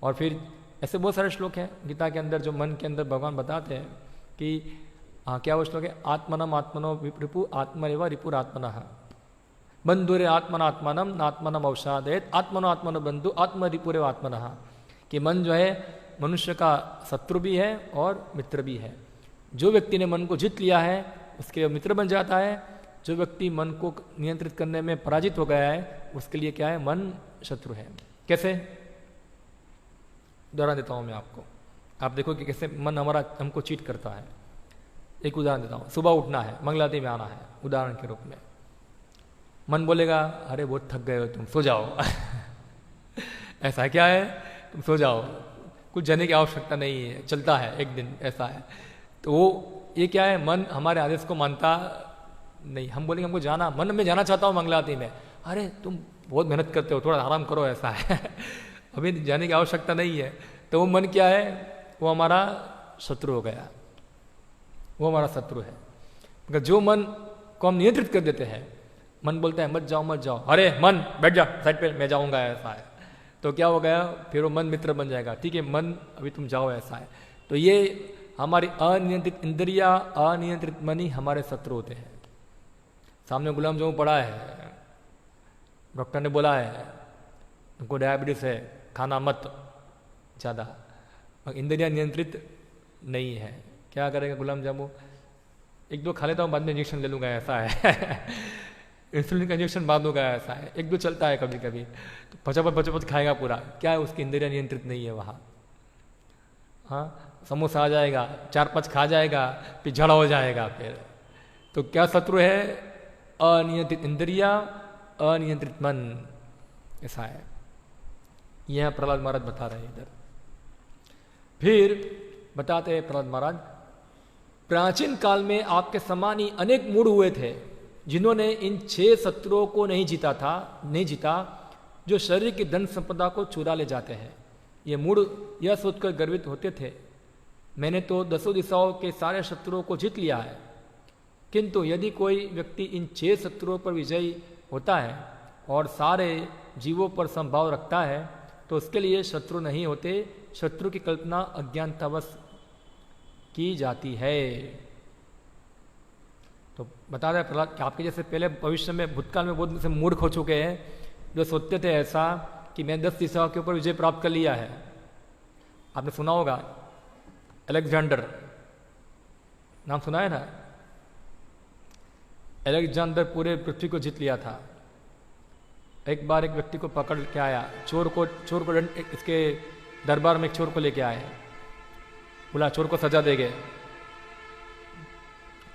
और फिर ऐसे बहुत सारे श्लोक हैं गीता के अंदर जो मन के अंदर भगवान बताते हैं कि क्या वो श्लोक है? आत्मनम आत्मनो रिपु आत्मरेव रिपुर आत्मनः बंधुरे आत्मनात्मनम नात्मनम अवसादेत आत्मनो आत्मनो बंधु आत्म रिपुरेव आत्मनः। कि मन जो है मनुष्य का शत्रु भी है और मित्र भी है। जो व्यक्ति ने मन को जीत लिया है उसके लिए मित्र बन जाता है। जो व्यक्ति मन को नियंत्रित करने में पराजित हो गया है उसके लिए क्या है? मन शत्रु है। कैसे? उदाहरण देता हूं मैं आपको, आप देखो कि कैसे मन हमारा हमको चीट करता है। एक उदाहरण देता हूं। सुबह उठना है, मंगलाती में आना है, उदाहरण के रूप में। मन बोलेगा अरे बहुत थक गए हो तुम, सो जाओ ऐसा क्या है? तुम सो जाओ, कुछ जाने की आवश्यकता नहीं है, चलता है एक दिन, ऐसा है। तो वो ये क्या है, मन हमारे आदेश को मानता नहीं। हम बोलेंगे हमको जाना, मन में जाना चाहता हूँ मंगलाती में, अरे तुम बहुत मेहनत करते हो, थोड़ा आराम करो, ऐसा है अभी जाने की आवश्यकता नहीं है। तो वो मन क्या है, वो हमारा शत्रु हो गया, वो हमारा शत्रु है। मगर जो मन को हम नियंत्रित कर देते हैं, मन बोलता है मत जाओ मत जाओ, अरे मन बैठ जा साइड पे, मैं जाऊंगा, ऐसा है। तो क्या हो गया, फिर वो मन मित्र बन जाएगा, ठीक है मन अभी तुम जाओ, ऐसा है। तो ये हमारी अनियंत्रित इंद्रिया, अनियंत्रित मन ही हमारे शत्रु होते हैं। सामने गुलाब जामुन पड़ा है, डॉक्टर ने बोला है तुमको डायबिटीज है, खाना मत ज़्यादा, इंद्रिया नियंत्रित नहीं है, क्या करेगा गुलाब जामुन, एक दो खा लेता हूँ बाद में इंजेक्शन ले लूँगा, ऐसा है इंसुलिन का इंजेक्शन बाद होगा, ऐसा है, एक दो चलता है कभी कभी, तो पचपच खाएगा पूरा, क्या है उसकी इंद्रिया नियंत्रित नहीं है वहाँ। हाँ समोसा आ जाएगा, 4-5 खा जाएगा, फिर झड़ा हो जाएगा फिर। तो क्या शत्रु है, अनियंत्रित इंद्रिया, अनियंत्रित मन, ऐसा है। यह प्रहलाद महाराज बता रहे हैं इधर। फिर बताते हैं प्रहलाद महाराज, प्राचीन काल में आपके समान ही अनेक मूढ़ हुए थे जिन्होंने इन 6 शत्रुओं को नहीं जीता, जो शरीर की धन संपदा को चुरा ले जाते हैं। ये मूढ़ यह सोचकर गर्वित होते थे, मैंने तो 10 दिशाओं के सारे शत्रुओं को जीत लिया है। किंतु यदि कोई व्यक्ति इन 6 शत्रुओं पर विजयी होता है और सारे जीवों पर संभाव रखता है, तो उसके लिए शत्रु नहीं होते, शत्रु की कल्पना अज्ञानतावश की जाती है। तो बता रहे प्रहलाद कि आपके जैसे पहले भविष्य में भूतकाल में बहुत से मूर्ख हो चुके हैं, जो सोचते थे ऐसा कि मैं 10 दिशाओं के ऊपर विजय प्राप्त कर लिया है। आपने सुना होगा अलेक्जेंडर, नाम सुना है ना, अलेक्जेंडर पूरे पृथ्वी को जीत लिया था। एक बार एक व्यक्ति को पकड़ के आया, चोर को इसके दरबार में एक चोर को लेके आए, बोला चोर को सजा देंगे।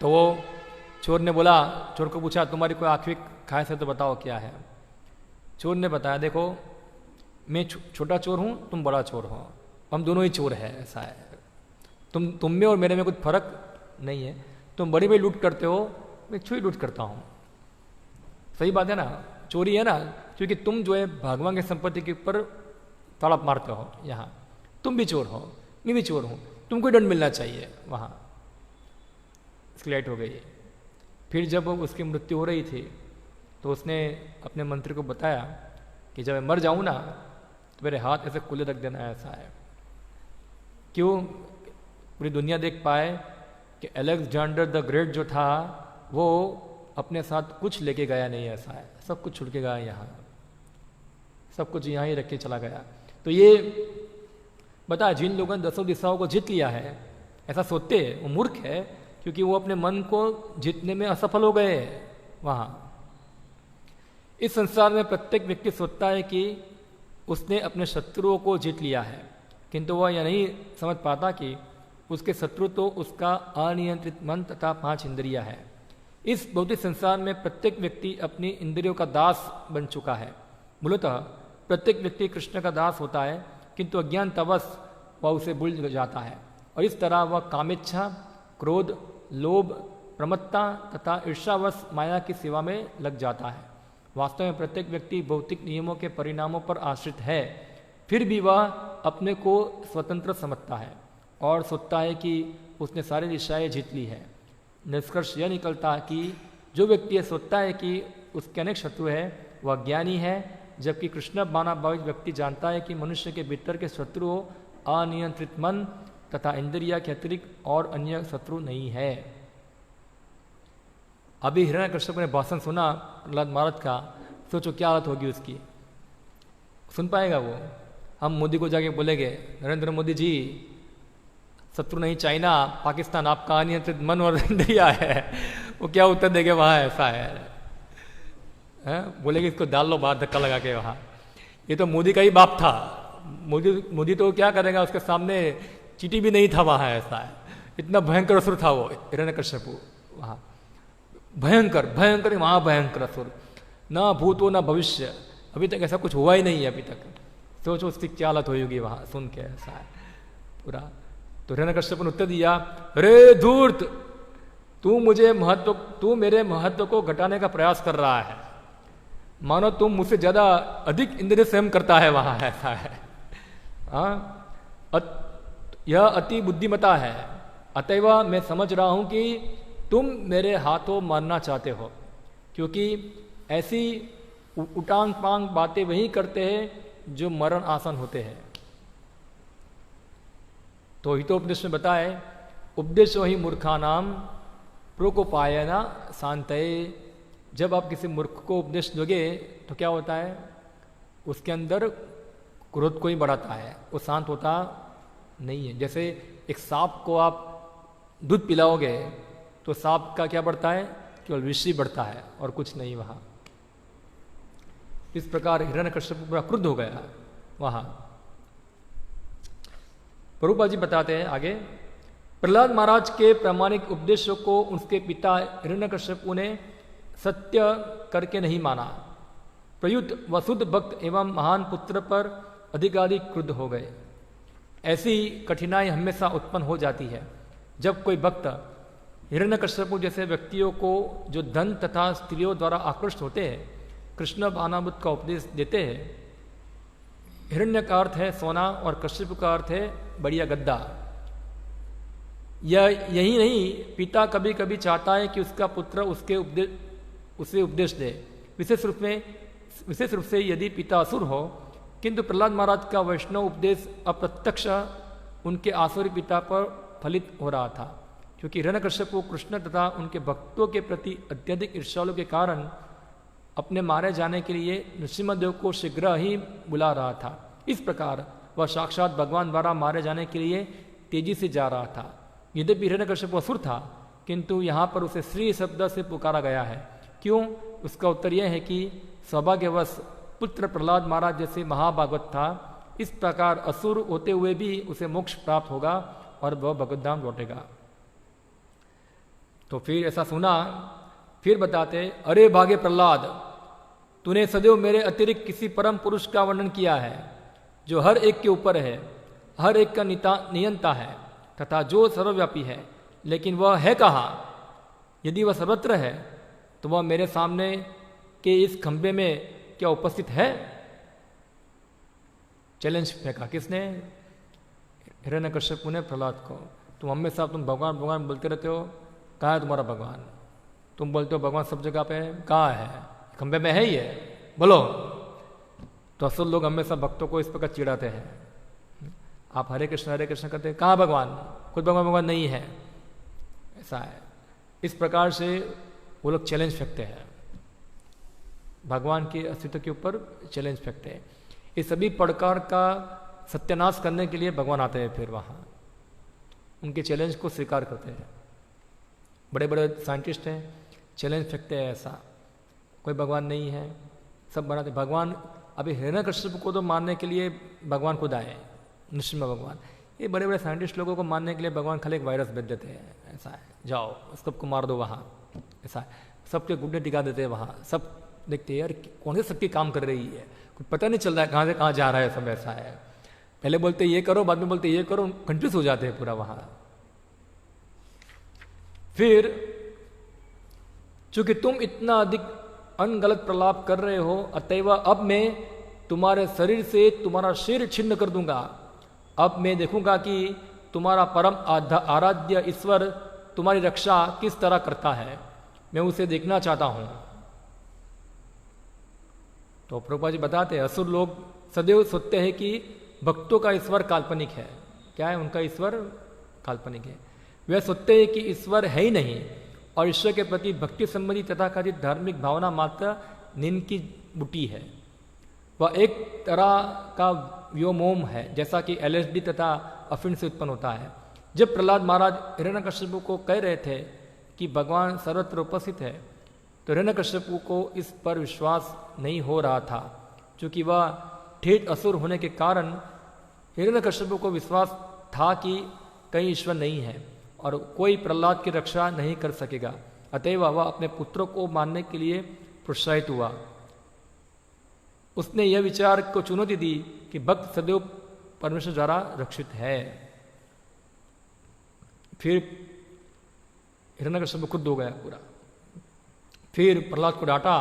तो वो चोर ने बोला, चोर को पूछा तुम्हारी कोई आखिरी ख्वाहिश है तो बताओ क्या है। चोर ने बताया देखो मैं छोटा चोर हूँ, तुम बड़ा चोर हो, हम दोनों ही चोर हैं, ऐसा है। तुम में और मेरे में कुछ फर्क नहीं है, तुम बड़ी बड़ी लूट करते हो, मैं छोटी लूट करता हूँ। सही बात है ना, चोरी है ना, क्योंकि तुम जो है भगवान की संपत्ति के ऊपर ताला मारते हो, यहाँ तुम भी चोर हो, मैं भी चोर हूँ, तुमको दंड मिलना चाहिए वहाँ। इसकी लाइट हो गई। फिर जब उसकी मृत्यु हो रही थी तो उसने अपने मंत्री को बताया कि जब मैं मर जाऊँ ना तो मेरे हाथ ऐसे खुले रख देना, ऐसा है। क्यों, पूरी दुनिया देख पाए कि अलेक्जेंडर द ग्रेट जो था वो अपने साथ कुछ लेके गया नहीं, ऐसा है, सब कुछ छुड़ के गया यहाँ, सब कुछ यहाँ ही रख के चला गया। तो ये बता, जिन लोगों ने 10 दिशाओं को जीत लिया है ऐसा सोचते हैं, वो मूर्ख है, क्योंकि वो अपने मन को जीतने में असफल हो गए वहाँ। इस संसार में प्रत्येक व्यक्ति सोचता है कि उसने अपने शत्रुओं को जीत लिया है, किंतु वह यह नहीं समझ पाता कि उसके शत्रु तो उसका अनियंत्रित मन तथा 5 इंद्रियां है। इस भौतिक संसार में प्रत्येक व्यक्ति अपनी इंद्रियों का दास बन चुका है। मूलतः प्रत्येक व्यक्ति कृष्ण का दास होता है, किंतु अज्ञानतावश वह उसे भूल जाता है और इस तरह वह कामेच्छा, क्रोध, लोभ, प्रमत्ता तथा ईर्ष्यावश माया की सेवा में लग जाता है। वास्तव में प्रत्येक व्यक्ति भौतिक नियमों के परिणामों पर आश्रित है, फिर भी वह अपने को स्वतंत्र समझता है और सोचता है कि उसने सारी दिशाएं जीत ली है। निष्कर्ष यह निकलता है कि जो व्यक्ति यह सोचता है कि उसके अनेक शत्रु है वह ज्ञानी है, जबकि कृष्ण माना भाविक व्यक्ति जानता है कि मनुष्य के भीतर के शत्रुओं अनियंत्रित मन तथा इंद्रिया के अतिरिक्त और अन्य शत्रु नहीं है। अभी हिरण्यकश्यप ने भाषण सुना प्रहलाद महाराज का, सोचो क्या हालत होगी उसकी, सुन पाएगा वो? हम मोदी को जाके बोलेंगे नरेंद्र मोदी जी शत्रु नहीं चाइना पाकिस्तान, आपका अनियंत्रित मन और इंद्रिया है, वो क्या उत्तर देंगे वहाँ? ऐसा है बोलेंगे इसको डाल लो बाहर धक्का लगा के वहाँ। ये तो मोदी का ही बाप था, मोदी तो क्या करेगा, उसके सामने चीटी भी नहीं था वहाँ, ऐसा है। इतना भयंकर असुर था वो हिरण्यकश्यप वहाँ, भयंकर भयंकर महाभयंकर असुर, ना भूतो ना भविष्य, अभी तक ऐसा कुछ हुआ ही नहीं है अभी तक, सोचो उसकी क्या हालत होगी वहां सुन के, ऐसा है पूरा। तो हिरण्यकश्यप ने उत्तर दिया, अरे धूर्त, तू मेरे महत्व को घटाने का प्रयास कर रहा है, मानो तुम मुझसे ज्यादा अधिक इंद्रिय संयम करता है वहां, ऐसा है। यह अति बुद्धिमता है, अतएव मैं समझ रहा हूं कि तुम मेरे हाथों मरना चाहते हो, क्योंकि ऐसी उटांग पांग बातें वही करते हैं जो मरण आसन होते हैं। तो हितोपदेश में बताए, उपदेशो ही मूर्खानाम प्रोकोपायना शांतये। जब आप किसी मूर्ख को उपदेश दोगे तो क्या होता है, उसके अंदर क्रोध को ही बढ़ाता है, वो शांत होता नहीं है। जैसे एक सांप को आप दूध पिलाओगे तो सांप का क्या बढ़ता है, केवल विष ही बढ़ता है और कुछ नहीं वहां। इस प्रकार हिरण्यकश्यप पूरा क्रुद्ध हो गया वहां। प्रभुपाद जी बताते हैं आगे, प्रहलाद महाराज के प्रामाणिक उपदेशों को उसके पिता हिरण्यकश्यपु ने सत्य करके नहीं माना। प्रयुक्त वसुद भक्त एवं महान पुत्र पर अधिकाधिक क्रुद्ध हो गए। ऐसी कठिनाई हमेशा उत्पन्न हो जाती है जब कोई भक्त हिरण्यकश्यपु जैसे व्यक्तियों को, जो धन तथा स्त्रियों द्वारा आकृष्ट होते हैं, कृष्ण भावनामृत का उपदेश देते हैं। हिरण्य का अर्थ है सोना और कश्यप का अर्थ है बढ़िया गद्दा। यही नहीं, पिता कभी कभी चाहता है कि उसका पुत्र उसे उपदेश दे, विशेष रूप से यदि पिता असुर हो। किंतु प्रहलाद महाराज का वैष्णव उपदेश अप्रत्यक्ष उनके आसुरी पिता पर फलित हो रहा था, क्योंकि हिरण्यकश्यप को कृष्ण तथा उनके भक्तों के प्रति अत्यधिक ईर्ष्यालु के कारण अपने मारे जाने के लिए नृसिंहदेव को शीघ्र ही बुला रहा था। इस प्रकार वह साक्षात भगवान द्वारा मारे जाने के लिए तेजी से जा रहा था। यद्यपि हिरण्यकश्यप असुर था, किंतु यहाँ पर उसे श्री शब्द से पुकारा गया है। क्यों? उसका उत्तर यह है कि सौभाग्यवश पुत्र प्रहलाद महाराज जैसे महाभागवत था। इस प्रकार असुर होते हुए भी उसे मोक्ष प्राप्त होगा और वह भगवद्धाम लौटेगा। तो फिर ऐसा सुना, फिर बताते, अरे भागे प्रहलाद, तूने सदैव मेरे अतिरिक्त किसी परम पुरुष का वर्णन किया है, जो हर एक के ऊपर है, हर एक का नियंता है तथा जो सर्वव्यापी है। लेकिन वह है कहाँ? यदि वह सर्वत्र है तो वह मेरे सामने के इस खंबे में क्या उपस्थित है? चैलेंज फेंका किसने? हिरण्यकश्यप ने प्रहलाद को। तुम हमेशा भगवान भगवान बोलते रहते हो, कहाँ है तुम्हारा भगवान? तुम बोलते हो भगवान सब जगह पे है, कहाँ है? खंबे में है ही है, बोलो। तो असल लोग हमेशा भक्तों को इस प्रकार चिढ़ाते हैं। आप हरे कृष्ण करते हैं, कहाँ भगवान? खुद भगवान भगवान नहीं है, ऐसा है। इस प्रकार से वो लोग चैलेंज फेंकते हैं, भगवान के अस्तित्व के ऊपर चैलेंज फेंकते हैं। इस सभी प्रकार का सत्यानाश करने के लिए भगवान आते हैं, फिर वहाँ उनके चैलेंज को स्वीकार करते हैं। बड़े बड़े साइंटिस्ट हैं, चैलेंज फेंकते हैं ऐसा, कोई भगवान नहीं है, सब बनाते भगवान। अभी हिरण्यकश्यप को तो मारने के लिए भगवान खुद आए, नृसिंह भगवान। ये बड़े बड़े साइंटिस्ट लोगों को मारने के लिए भगवान खाली एक वायरस भेज देते हैं, ऐसा है, जाओ सबको मार दो वहाँ, ऐसा है। सबके गुड्डे टिका देते हैं वहाँ, सब देखते हैं यार कौन से सबकी काम कर रही है, कुछ पता नहीं चल रहा है कहाँ से कहाँ जा रहा है, सब ऐसा है। पहले बोलते ये करो, बाद में बोलते ये करो, कंफ्यूज हो जाते हैं पूरा वहाँ। फिर चूंकि तुम इतना अधिक अनगलत प्रलाप कर रहे हो, अतएव अब मैं तुम्हारे शरीर से तुम्हारा सिर छिन्न कर दूंगा। अब मैं देखूंगा कि तुम्हारा परम आराध्य ईश्वर तुम्हारी रक्षा किस तरह करता है, मैं उसे देखना चाहता हूं। तो प्रभुपाद जी बताते हैं, असुर लोग सदैव सोचते हैं कि भक्तों का ईश्वर काल्पनिक है। क्या है उनका ईश्वर? काल्पनिक है। वे सोचते हैं कि ईश्वर है ही नहीं और ईश्वर के प्रति भक्ति संबंधी तथा कथित धार्मिक भावना मात्र नींद की बूटी है। वह एक तरह का व्योमोम है, जैसा कि LSD तथा अफीम से उत्पन्न होता है। जब प्रहलाद महाराज हिरण्यकश्यप को कह रहे थे कि भगवान सर्वत्र उपस्थित है, तो हिरण्यकश्यप को इस पर विश्वास नहीं हो रहा था। क्योंकि वह ठेठ असुर होने के कारण हिरण्यकश्यप को विश्वास था कि कहीं ईश्वर नहीं है और कोई प्रहलाद की रक्षा नहीं कर सकेगा। अतएव वह अपने पुत्रों को मारने के लिए प्रोत्साहित हुआ। उसने यह विचार को चुनौती दी कि भक्त सदैव परमेश्वर द्वारा रक्षित है। फिर हिरण्यकश्यप खुद हो गया पूरा। फिर प्रहलाद को डांटा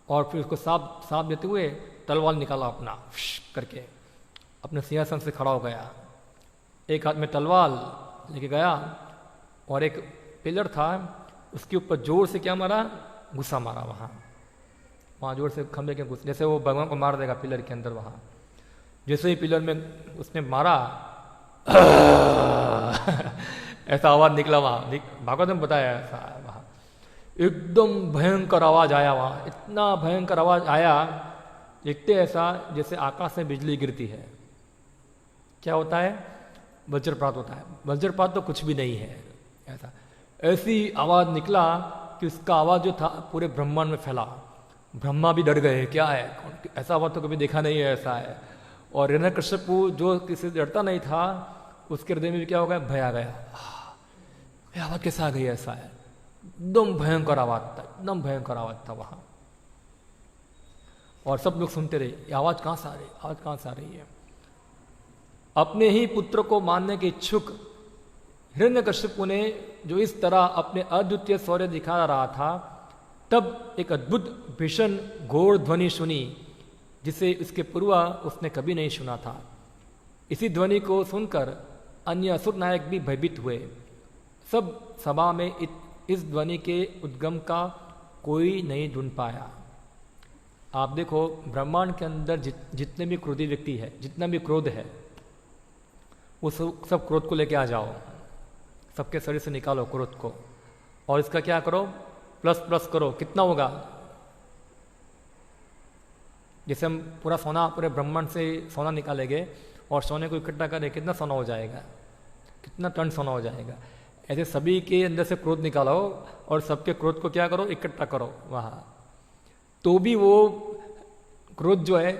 और फिर उसको साप देते हुए तलवार निकाला अपना करके, अपने सिंहासन से खड़ा हो गया। एक हाथ में तलवार लेके गया और एक पिलर था, उसके ऊपर जोर से क्या मारा, गुस्सा मारा। वहाँ जोर से खंभे के गुस्से, जैसे वो भगवान को मार देगा पिलर के अंदर। वहाँ जैसे ही पिलर में उसने मारा ऐसा आवाज निकला। वहाँ भागवत में बताया ऐसा है। वहाँ एकदम भयंकर आवाज आया, वहाँ इतना भयंकर आवाज आया, देखते ऐसा जैसे आकाश में बिजली गिरती है। क्या होता है, वज्रपात होता है। वज्रपात तो कुछ भी नहीं है, ऐसा ऐसी आवाज निकला कि उसका आवाज जो था पूरे ब्रह्मांड में फैला। ब्रह्मा भी डर गए, क्या है, ऐसा आवाज तो कभी देखा नहीं है, ऐसा है। और हिरण्यकश्यप जो किसी से डरता नहीं था, उसके हृदय में भी क्या हो गया, भय आ गया। ये आवाज कैसे आ गई, ऐसा है। एकदम भयंकर आवाज था, एकदम भयंकर आवाज था वहां। और सब लोग सुनते रहे, ये आवाज कहां से आ रही, आवाज कहां से आ रही है। अपने ही पुत्र को मारने के इच्छुक हिरण्यकश्यप ने जो इस तरह अपने अद्वितीय शौर्य दिखा रहा था, तब एक अद्भुत भीषण घोर ध्वनि सुनी, जिसे उसके पूर्व उसने कभी नहीं सुना था। इसी ध्वनि को सुनकर अन्य असुर नायक भी भयभीत हुए। सब सभा में इस ध्वनि के उद्गम का कोई नहीं ढूंढ पाया। आप देखो, ब्रह्मांड के अंदर जितने भी क्रोधी व्यक्ति है, जितना भी क्रोध है, वो सब क्रोध को लेके आ जाओ, सबके शरीर से निकालो क्रोध को, और इसका क्या करो, प्लस प्लस करो। कितना होगा, जैसे हम पूरा सोना, पूरे ब्रह्मांड से सोना निकालेंगे और सोने को इकट्ठा करें, कितना सोना हो जाएगा, कितना टन सोना हो जाएगा। ऐसे सभी के अंदर से क्रोध निकालो और सबके क्रोध को क्या करो, इकट्ठा करो वहाँ। तो भी वो क्रोध जो है,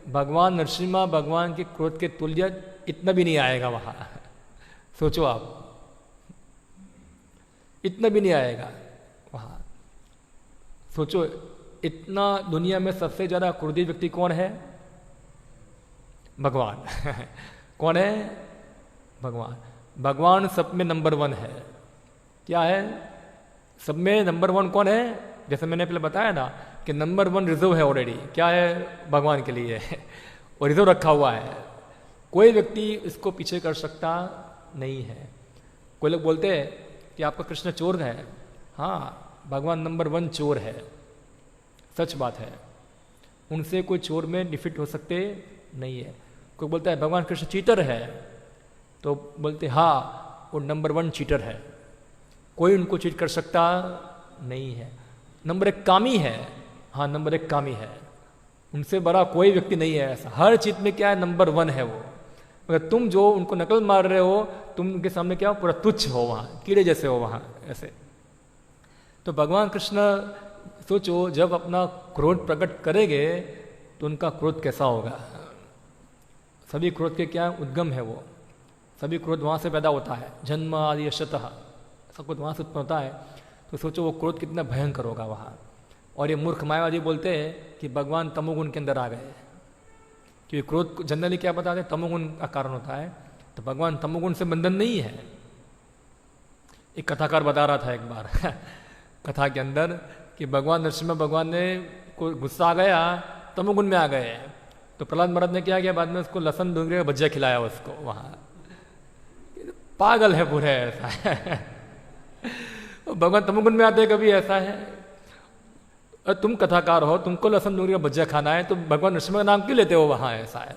भगवान नरसिम्हा भगवान के क्रोध के तुल्य इतना भी नहीं आएगा वहाँ। सोचो आप, इतना भी नहीं आएगा वहाँ। सोचो, इतना दुनिया में सबसे ज्यादा क्रोधी व्यक्ति कौन है, भगवान। कौन है, भगवान। भगवान सब में नंबर 1 है। क्या है, सब में नंबर 1 कौन है, जैसे मैंने पहले बताया ना कि नंबर 1 रिजर्व है ऑलरेडी। क्या है, भगवान के लिए और रिजर्व रखा हुआ है। कोई व्यक्ति इसको पीछे कर सकता नहीं है। कोई लोग बोलते हैं कि आपका कृष्ण चोर है। हाँ, भगवान नंबर 1 चोर है, सच बात है। उनसे कोई चोर में डिफिट हो सकते नहीं है। कोई बोलता है भगवान कृष्ण चीटर है, तो बोलते हाँ, वो नंबर 1 चीटर है, कोई उनको चीट कर सकता नहीं है। नंबर 1 कामी है, हाँ नंबर 1 कामी है, उनसे बड़ा कोई व्यक्ति नहीं है। ऐसा हर चीज में क्या है, नंबर 1 है वो। मगर तुम जो उनको नकल मार रहे हो, तुम उनके सामने क्या हो, पूरा तुच्छ हो, वहाँ कीड़े जैसे हो वहाँ ऐसे। तो भगवान कृष्ण सोचो, जब अपना क्रोध प्रकट करेंगे तो उनका क्रोध कैसा होगा। सभी क्रोध के क्या उद्गम है वो, सभी क्रोध वहाँ से पैदा होता है। जन्म आदि यशतः सब कुछ वहाँ से उत्पन्न होता है। तो सोचो वो क्रोध कितना भयंकर होगा वहाँ। और ये मूर्ख मायावादी बोलते हैं कि भगवान तमोगुण के अंदर आ गए, क्योंकि क्रोध जनरली क्या बताते हैं, तमोगुण का कारण होता है। तो भगवान तमोगुण से बंधन नहीं है। एक कथाकार बता रहा था एक बार कथा के अंदर कि भगवान नरसिम्हा भगवान ने को गुस्सा आ गया, तमोगुण में आ गए। तो प्रहलाद महाराज ने क्या किया, बाद में उसको लहसन डूंगरे का भज्जिया खिलाया उसको। वहाँ पागल है पूरे, ऐसा है। भगवान तमोगुण में आते कभी, ऐसा है। और तुम कथाकार हो, तुमको लहसन डूंगरे का भज्जिया खाना है, तो भगवान नरसिम्हा का नाम क्यों लेते हो वहाँ, ऐसा है।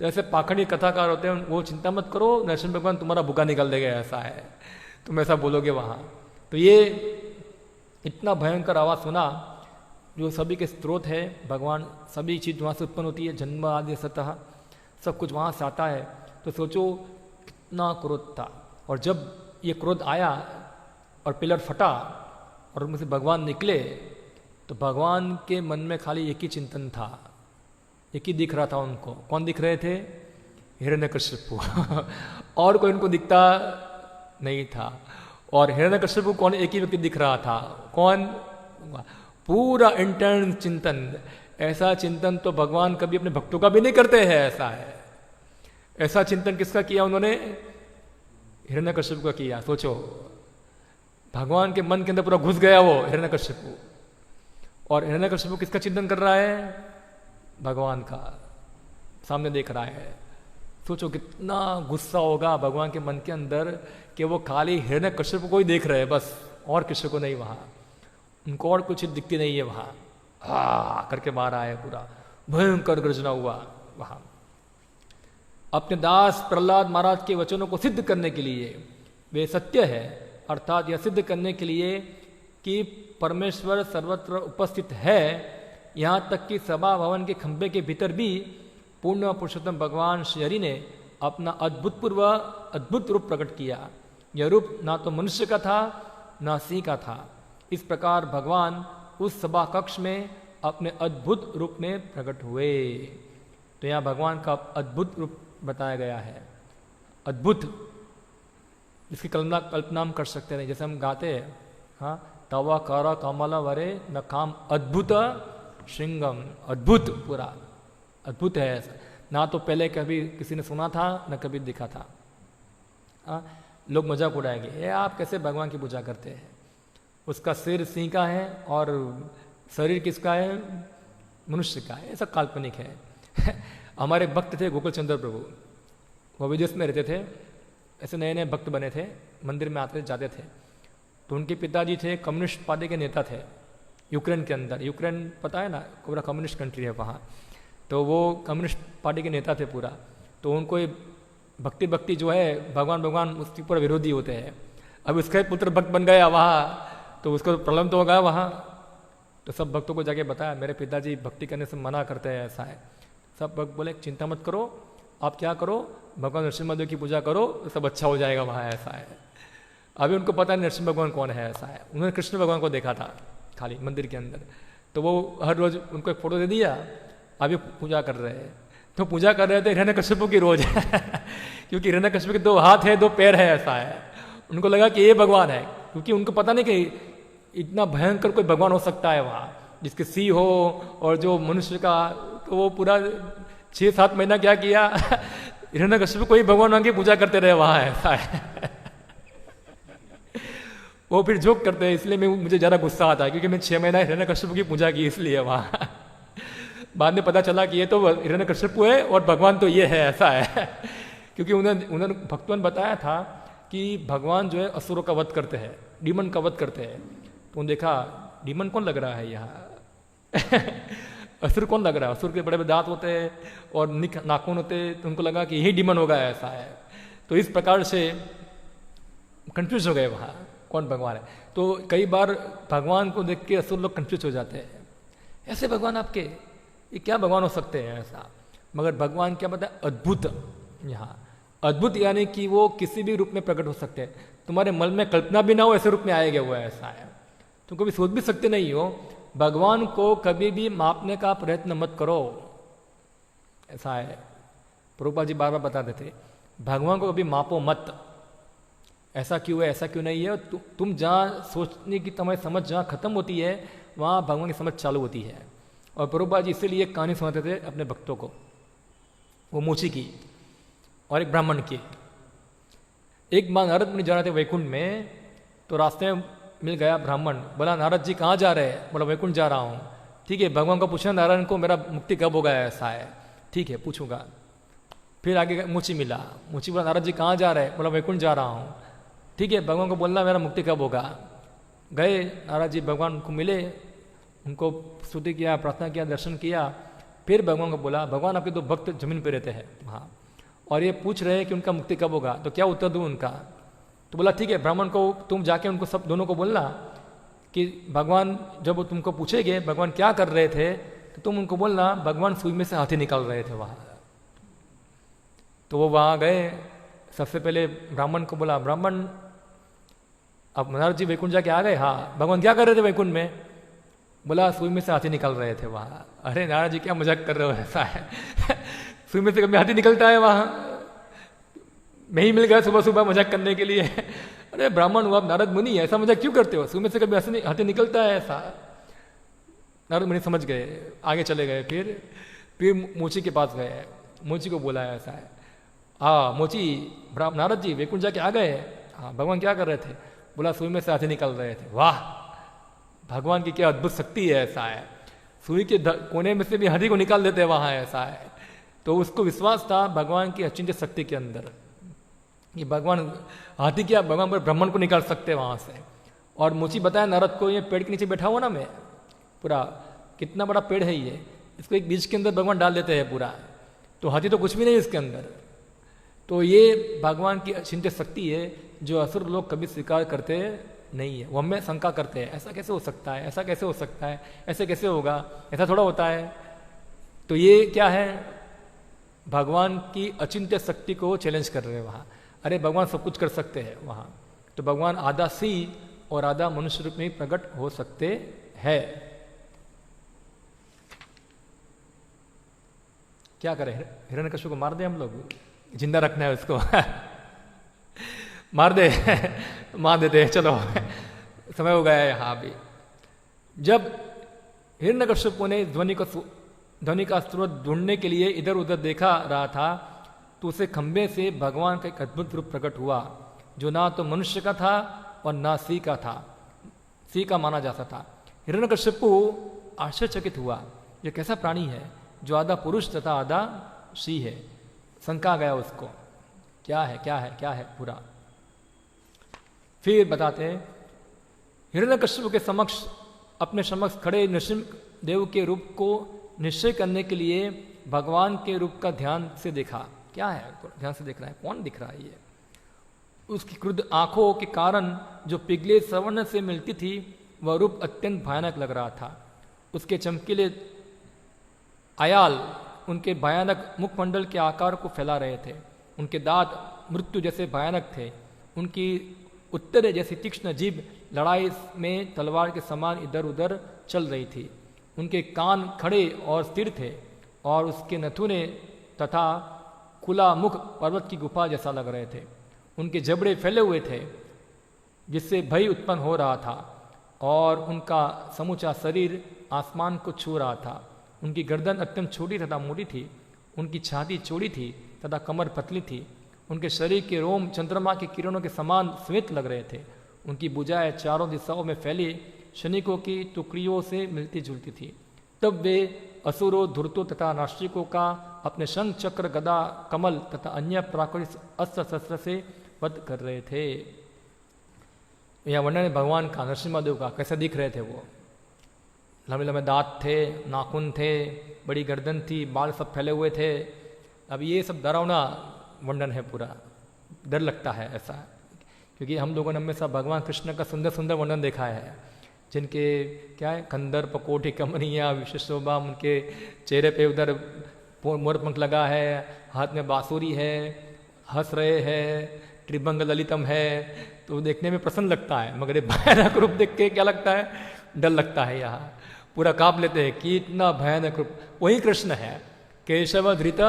तो ऐसे पाखंडी कथाकार होते हैं, वो चिंता मत करो, नरसिम्हा भगवान तुम्हारा भूखा निकाल देगा, ऐसा है। तुम ऐसा बोलोगे वहाँ। तो ये इतना भयंकर आवाज सुना, जो सभी के स्रोत है भगवान, सभी चीज वहाँ से उत्पन्न होती है, जन्म आदि सतह सब कुछ वहाँ से आता है। तो सोचो कितना क्रोध था। और जब ये क्रोध आया और पिलर फटा और उनमें से भगवान निकले, तो भगवान के मन में खाली एक ही चिंतन था, एक ही दिख रहा था उनको। कौन दिख रहे थे, हिरण्यकश्यपु और कोई उनको दिखता नहीं था। और हिरण्यकश्यपु कौन, एक ही व्यक्ति दिख रहा था, कौन, पूरा इंटर्न चिंतन, ऐसा चिंतन तो भगवान कभी अपने भक्तों का भी नहीं करते हैं, ऐसा है। ऐसा चिंतन किसका किया उन्होंने? हिरण्यकश्यप का किया। सोचो, भगवान के मन के अंदर पूरा घुस गया वो हिरण्यकश्यप। और हिरण्यकश्यप किसका चिंतन कर रहा है? भगवान का, सामने देख रहा है। सोचो कितना गुस्सा होगा भगवान के मन के अंदर कि वो खाली हिरण्यकश्यप को ही देख रहे हैं बस, और किसी को नहीं। वहां उनको और कुछ दिखती नहीं है। वहां हा करके मारा है, पूरा भयंकर गर्जना हुआ वहां। अपने दास प्रहलाद महाराज के वचनों को सिद्ध करने के लिए, वे सत्य है, अर्थात यह सिद्ध करने के लिए कि परमेश्वर सर्वत्र उपस्थित है, यहां तक कि सभा भवन के खंभे के भीतर भी पूर्ण पुरुषोत्तम भगवान श्री हरि ने अपना अद्भुत रूप प्रकट किया। यह रूप ना तो मनुष्य का था ना सिंह का था। इस प्रकार भगवान उस सभा कक्ष में अपने अद्भुत रूप में प्रकट हुए। तो यहाँ भगवान का अद्भुत रूप बताया गया है। अद्भुत, इसकी कल्पना हम कर सकते नहीं। जैसे हम गाते हैं, हाँ, तवा कर कमल वरे न काम अद्भुत श्रृंगम, अद्भुत, पूरा अद्भुत है ऐसा। ना तो पहले कभी किसी ने सुना था न कभी दिखा था। हाँ, लोग मजाक उड़ाएंगे, ये आप कैसे भगवान की पूजा करते हैं? उसका सिर सिंह का है और शरीर किसका है? मनुष्य का है। ऐसा काल्पनिक है। हमारे भक्त थे गोकुल चंद्र प्रभु, वो विदेश में रहते थे। ऐसे नए नए भक्त बने थे, मंदिर में आते जाते थे। तो उनके पिताजी थे कम्युनिस्ट पार्टी के नेता थे यूक्रेन के अंदर। यूक्रेन पता है ना, पूरा कम्युनिस्ट कंट्री है वहाँ। तो वो कम्युनिस्ट पार्टी के नेता थे पूरा। तो उनको ये भक्ति जो है, भगवान उसके ऊपर विरोधी होते हैं। अब उसका पुत्र भक्त बन गया वहाँ, तो उसको प्रॉब्लम तो होगा वहाँ। तो सब भक्तों को जाके बताया, मेरे पिताजी भक्ति करने से मना करते हैं, ऐसा है। सब भक्त बोले चिंता मत करो, आप क्या करो, भगवान नरसिम्हा की पूजा करो, सब अच्छा हो जाएगा वहाँ, ऐसा है। अभी उनको पता नहीं नरसिम्हा भगवान कौन है, ऐसा है। उन्होंने कृष्ण भगवान को देखा था खाली मंदिर के अंदर। तो वो हर रोज उनको एक फोटो दे दिया, अभी पूजा कर रहे हैं। तो पूजा कर रहे थे हिरण्यकश्यप की रोज क्योंकि हिरण्यकश्यप के 2 हाथ है 2 पैर है, ऐसा है। उनको लगा कि ये भगवान है, क्योंकि उनको पता नहीं कि इतना भयंकर कोई भगवान हो सकता है वहाँ, जिसके सिंह हो और जो मनुष्य का। तो वो पूरा 6-7 महीना क्या किया, हिरण्यकश्यप को ही भगवान की पूजा करते रहे वहाँ, ऐसा है। वो फिर जोक करते हैं, इसलिए मुझे ज़्यादा गुस्सा आता है, क्योंकि मैं 6 महीना हिरण्यकश्यप की पूजा की इसलिए वहाँ। बाद में पता चला कि ये तो हिरण्यकश्यप है और भगवान तो ये है, ऐसा है। क्योंकि उन्होंने भक्तों ने बताया था कि भगवान जो है असुरों का वध करते हैं, डीमन का वध करते हैं। तो उन्होंने देखा डीमन कौन लग रहा है यहाँ असुर कौन लग रहा है? असुर के बड़े बड़े दांत होते हैं और नाखून होते हैं। तो उनको लगा कि यही डीमन होगा, ऐसा है। तो इस प्रकार से कंफ्यूज हो गए वहाँ कौन भगवान है। तो कई बार भगवान को देख के असुर लोग कंफ्यूज हो जाते हैं, ऐसे भगवान आपके, ये क्या भगवान हो सकते हैं ऐसा। मगर भगवान क्या पता है? अद्भुत। यहाँ अद्भुत यानी कि वो किसी भी रूप में प्रकट हो सकते हैं। तुम्हारे मन में कल्पना भी ना हो ऐसे रूप में आए गए हुआ है, ऐसा है। तुम कभी सोच भी सकते नहीं हो। भगवान को कभी भी मापने का प्रयत्न मत करो, ऐसा है। प्रभुपाद जी बार बार बताते थे, भगवान को कभी मापो मत, ऐसा क्यों है ऐसा क्यों नहीं है। तुम जहाँ सोचने की तुम्हारी समझ जहाँ खत्म होती है, वहाँ भगवान की समझ चालू होती है। और प्रभुपाद जी इसीलिए एक कहानी सुनाते थे अपने भक्तों को, वो मोची की और एक ब्राह्मण की। एक बार नारद मुनि जा रहे थे वैकुंठ में, तो रास्ते में मिल गया ब्राह्मण। बोला नारद जी कहाँ जा रहे हैं? बोला वैकुंठ जा रहा हूँ। ठीक है, भगवान को पूछना नारायण को मेरा मुक्ति कब होगा, ऐसा है। ठीक है पूछूंगा। फिर आगे मुची मिला, मुची बोला नारद जी कहाँ जा रहे हैं? बोला वैकुंठ जा रहा हूँ। ठीक है, भगवान को बोलना मेरा मुक्ति कब होगा। गए नारद जी, भगवान को मिले, उनको स्तुति किया, प्रार्थना किया, दर्शन किया। फिर भगवान को बोला, भगवान आपके 2 भक्त जमीन पे रहते हैं वहाँ, और ये पूछ रहे हैं कि उनका मुक्ति कब होगा, तो क्या उत्तर दूँ उनका? तो बोला ठीक है, ब्राह्मण को तुम जाके उनको सब दोनों को बोलना कि भगवान जब तुमको पूछेंगे भगवान क्या कर रहे थे, तो तुम उनको बोलना भगवान सुई में से हाथी निकाल रहे थे वहाँ। तो वो वहाँ गए, सबसे पहले ब्राह्मण को बोला, ब्राह्मण अब नारद जी वैकुंठ जाके आ गए? हाँ। भगवान क्या कर रहे थे वैकुंठ में? बोला सुई में से हाथी निकल रहे थे वहाँ। अरे नारद जी क्या मजाक कर रहे हो, ऐसा है सुई में से कभी हाथी निकलता है वहाँ? मैं ही मिल गया सुबह सुबह मजाक करने के लिए अरे ब्राह्मण हुआ, नारद मुनि, ऐसा मजाक क्यों करते हो? सुई में से कभी हाथी निकलता है ऐसा? नारद मुनि समझ गए, आगे चले गए। फिर मोची के पास गए, मोची को बोला ऐसा है। हाँ मोची, नारद जी वैकुंठ जाके आ गए? हाँ। भगवान क्या कर रहे थे? बोला सुई में से हाथी निकल रहे थे। वाह, भगवान की क्या अद्भुत शक्ति है, ऐसा है। सुई के कोने में से भी हाथी को निकाल देते हैं वहां, ऐसा है। तो उसको विश्वास था भगवान की अचिंत्य शक्ति के अंदर, ये भगवान हाथी क्या, भगवान पर ब्राह्मण को निकाल सकते हैं वहां से। और मोची बताया नारद को, ये पेड़ के नीचे बैठा हुआ ना मैं, पूरा कितना बड़ा पेड़ है ये, इसको एक बीज के अंदर भगवान डाल देते हैं पूरा, तो हाथी तो कुछ भी नहीं इसके अंदर। तो ये भगवान की अचिंत्य शक्ति है जो असुर लोग कभी स्वीकार करते नहीं है। वो हमें शंका करते हैं, ऐसा कैसे हो सकता है, ऐसा कैसे हो सकता है, ऐसे कैसे होगा, ऐसा थोड़ा होता है। तो ये क्या है, भगवान की अचिंत्य शक्ति को चैलेंज कर रहे हैं वहां। अरे भगवान सब कुछ कर सकते हैं वहां, तो भगवान आधा सिंह और आधा मनुष्य रूप में प्रकट हो सकते हैं। क्या करें, हिरण्यकश्यप को मार दे हम लोग, जिंदा रखना है उसको मार दे मार देते हैं, चलो समय हो गया है यहाँ भी। जब हिरण्यकश्यप ने ध्वनि का स्रोत ढूंढने के लिए इधर उधर देखा रहा था, तो उसे खंबे से भगवान का एक अद्भुत रूप प्रकट हुआ, जो ना तो मनुष्य का था और ना सिंह का था, सिंह का माना जाता था। हिरण्यकश्यप आश्चर्यचकित हुआ, यह कैसा प्राणी है जो आधा पुरुष तथा आधा सिंह है। शंका गया उसको, क्या है क्या है क्या है पूरा। फिर बताते हैं, हिरण्यकश्यप के समक्ष, अपने समक्ष खड़े नृसिंह देव के रूप को निश्चय करने के लिए भगवान के रूप का ध्यान से देखा। क्या है, ध्यान से देख रहा है, कौन दिख रहा है ये। उसकी क्रुद्ध आंखों के कारण जो पिघले सवर्ण से मिलती थी, वह रूप अत्यंत भयानक लग रहा था। उसके चमकीले आयाल उनके भयानक मुखमंडल के आकार को फैला रहे थे। उनके दांत मृत्यु जैसे भयानक थे। उनकी उत्तरे जैसी तीक्ष्ण जीभ लड़ाई में तलवार के समान इधर उधर चल रही थी। उनके कान खड़े और स्थिर थे और उसके नथुने तथा खुला मुख पर्वत की गुफा जैसा लग रहे थे। उनके जबड़े फैले हुए थे जिससे भय उत्पन्न हो रहा था और उनका समूचा शरीर आसमान को छू रहा था। उनकी गर्दन अत्यंत छोटी तथा मोटी थी। उनकी छाती चौड़ी थी तथा कमर पतली थी। उनके शरीर के रोम चंद्रमा की किरणों के समान श्वेत लग रहे थे। उनकी भुजाएं चारों दिशाओं में फैली शनिकों की टुकड़ियों से मिलती जुलती थी। तब वे असुरों, धूर्तों तथा नास्तिकों का अपने शंख, चक्र, गदा, कमल तथा अन्य प्राकृतिक अस्त्र शस्त्र से वध कर रहे थे। यह वर्णन है भगवान का, नरसिम्हा का, कैसे दिख रहे थे वो। लंबे लंबे दांत थे, नाखून थे, बड़ी गर्दन थी, बाल सब फैले हुए थे। अब ये सब डरावना वर्णन है पूरा, डर लगता है ऐसा, क्योंकि हम लोगों ने हमेशा भगवान कृष्ण का सुंदर सुंदर वर्णन देखा है, जिनके क्या है, कंदर पकोठी कमरियाँ विशेष शोभा, उनके चेहरे पे उधर मोरपंख लगा है, हाथ में बांसुरी है, हंस रहे हैं, त्रिभंग ललितम है, तो देखने में प्रसन्न लगता है। मगर ये भयानक रूप देख के क्या लगता है, डर लगता है। यहाँ पूरा कांप लेते हैं कि इतना भयानक रूप। वही कृष्ण है, केशव धृत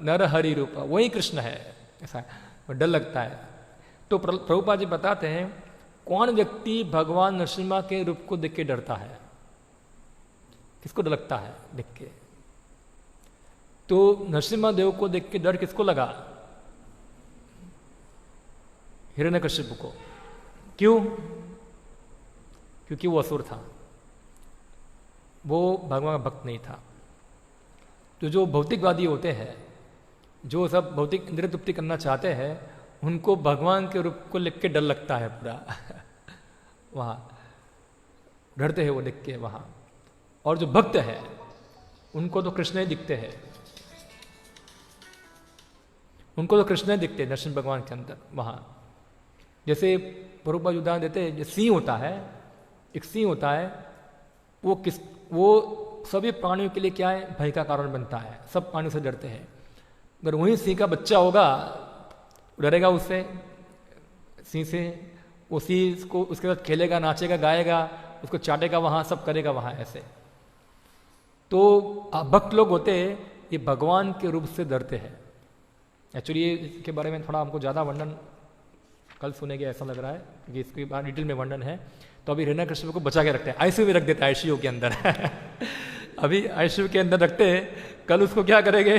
नर हरि रूप, वही कृष्ण है, ऐसा डर लगता है। तो प्रभुपाद जी बताते हैं, कौन व्यक्ति भगवान नरसिम्हा के रूप को देख के डरता है, किसको डर लगता है देख के। तो नरसिम्हा देव को देख के डर किसको लगा, हिरण्यकश्यप को। क्यों? क्योंकि वो असुर था, वो भगवान का भक्त नहीं था। तो जो भौतिकवादी होते हैं, जो सब भौतिक इंद्रिय तृप्ति करना चाहते हैं, उनको भगवान के रूप को लिख के डर लगता है पूरा वहाँ डरते हैं वो देख के वहाँ। और जो भक्त है उनको तो कृष्ण ही दिखते हैं, उनको तो कृष्ण ही दिखते हैं नरसिंह भगवान के अंदर वहाँ। जैसे प्रभुपाद उदाहरण देते हैं, जो सिंह होता है, एक सिंह होता है, वो सभी प्राणियों के लिए क्या है, भय का कारण बनता है। सब प्राणियों से डरते हैं। अगर वही सिंह का बच्चा होगा, डरेगा उससे, सिंह से, वो सिंह को उसके साथ खेलेगा, नाचेगा, गाएगा, उसको चाटेगा, वहाँ सब करेगा वहाँ ऐसे। तो भक्त लोग होते हैं, ये भगवान के रूप से डरते हैं। एक्चुअली इसके बारे में थोड़ा हमको ज़्यादा वर्णन कल सुनेंगे ऐसा लग रहा है, क्योंकि इसके बाद डिटेल में वर्णन है। तो अभी हिरण्य कश्यप को बचा के रखते हैं, आईसीयू में रख देते हैं, आईसीयू के अंदर अभी आईसीयू के अंदर रखते हैं, कल उसको क्या करेंगे,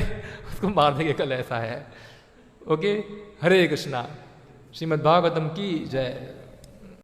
उसको मार देंगे कल, ऐसा है। ओके, हरे कृष्णा। श्रीमद् भागवतम की जय।